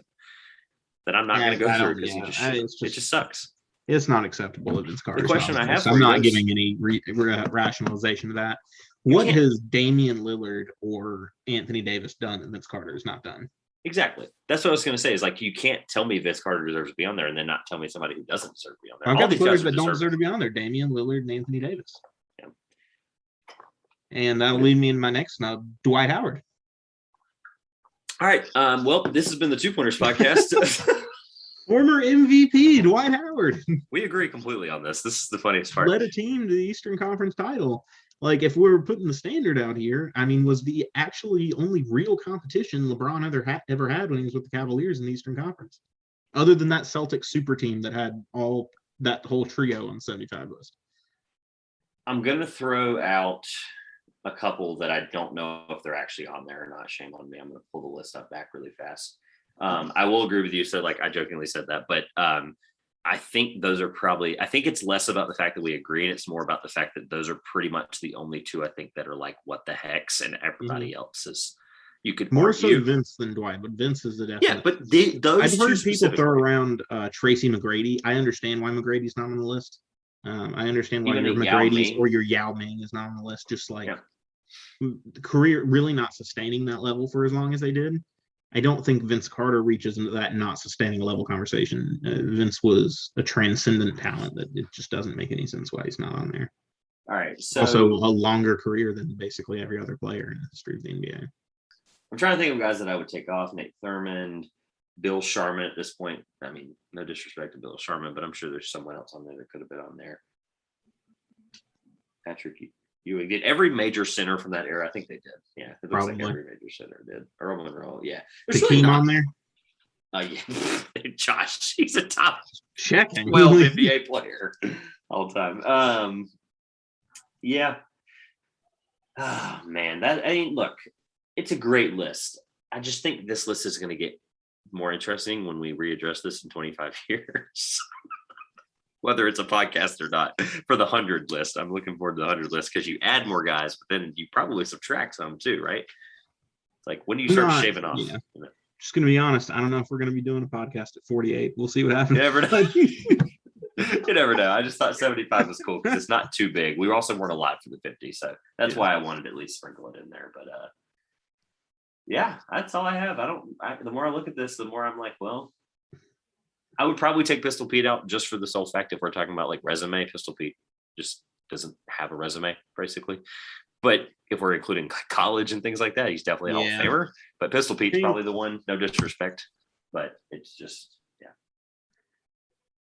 that I'm not going to go through because it just sucks. It's not acceptable that Vince Carter. The question I have, I'm not giving any rationalization to that. What has Damian Lillard or Anthony Davis done that Vince Carter has not done? Exactly. That's what I was going to say. Is like, you can't tell me Vince Carter deserves to be on there and then not tell me somebody who doesn't deserve to be on there. I've got the players that don't deserve to be on there: Damian Lillard and Anthony Davis. Yeah. And that'll lead me in my next snub, Dwight Howard. All right. Well, this has been the Two Pointers podcast. Former MVP Dwight Howard. We agree completely on this. This is the funniest part. Led a team to the Eastern Conference title. Like, if we're putting the standard out here, I mean, was the actually only real competition LeBron ever had when he was with the Cavaliers in the Eastern Conference, other than that Celtics super team that had that whole trio on the 75 list. I'm going to throw out a couple that I don't know if they're actually on there or not. Shame on me. I'm going to pull the list up back really fast. I will agree with you. So, like, I jokingly said that, but I think those are probably, I think it's less about the fact that we agree, and it's more about the fact that those are pretty much the only two I think that are like, what the hex, and everybody else is, you could more argue. So Vince than Dwight, but Vince is the definite. Yeah, but those I've heard people throw around Tracy McGrady. I understand why McGrady's not on the list. I understand why your McGrady's or your Yao Ming is not on the list. Just like the career really not sustaining that level for as long as they did. I don't think Vince Carter reaches into that not sustaining a level conversation. Vince was a transcendent talent that it just doesn't make any sense why he's not on there. All right. So also a longer career than basically every other player in the history of the NBA. I'm trying to think of guys that I would take off. Nate Thurmond, Bill Sharman at this point. I mean, no disrespect to Bill Sharman, but I'm sure there's someone else on there that could have been on there. Patrick Ewing. Did every major center from that era? I think they did. Yeah, it looks like every major center did. Earl Monroe. Yeah. There's Hakeem on there. Yeah. Josh, he's a top 12 NBA player all time. Yeah. Oh man, look, it's a great list. I just think this list is going to get more interesting when we readdress this in 25 years. Whether it's a podcast or not, for the 100 list. I'm looking forward to the 100 list because you add more guys, but then you probably subtract some too, right? It's like, when do you start shaving off? Yeah. Just going to be honest, I don't know if we're going to be doing a podcast at 48. We'll see what happens. You never know. You never know. I just thought 75 was cool because it's not too big. We also weren't alive for the 50, so that's why I wanted to at least sprinkle it in there. But yeah, that's all I have. The more I look at this, the more I'm like, well, I would probably take Pistol Pete out just for the sole fact if we're talking about like resume. Pistol Pete just doesn't have a resume, basically. But if we're including college and things like that, he's definitely a Hall of Famer. But Pistol Pete's probably the one, no disrespect, but it's just, yeah.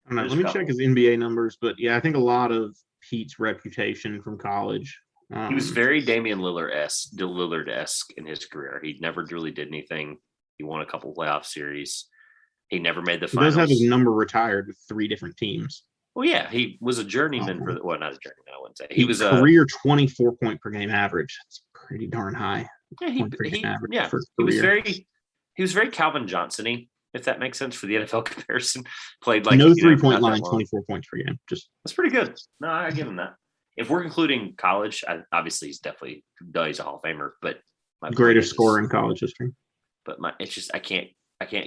I don't know. Let me check his NBA numbers, but yeah, I think a lot of Pete's reputation from college He was very Damian Lillard-esque in his career. He never really did anything. He won a couple playoff series. He never made the finals. He does have his number retired with 3 different teams. Well, yeah, he was a journeyman for well, not a journeyman, I wouldn't say. He was a career 24 point per game average. That's pretty darn high. Yeah, he was very Calvin Johnson-y, if that makes sense for the NFL comparison. Played like no 3-point line, 24 points per game. That's pretty good. No, I give him that. If we're including college, obviously he's definitely he's a Hall of Famer, but greatest scorer in college history. But it's just I can't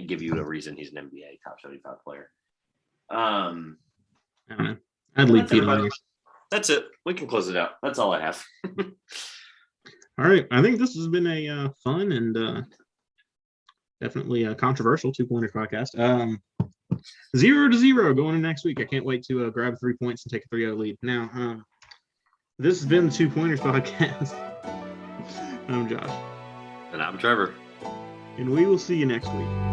give you a reason he's an NBA top 75 player. I'd leave Pete Myers. That's it. We can close it out. That's all I have. All right. I think this has been a fun and definitely a controversial 2-pointers podcast. 0-0 going into next week. I can't wait to grab 3 points and take a 3-0 lead. Now, this has been the 2-pointers podcast. I'm Josh. And I'm Trevor. And we will see you next week.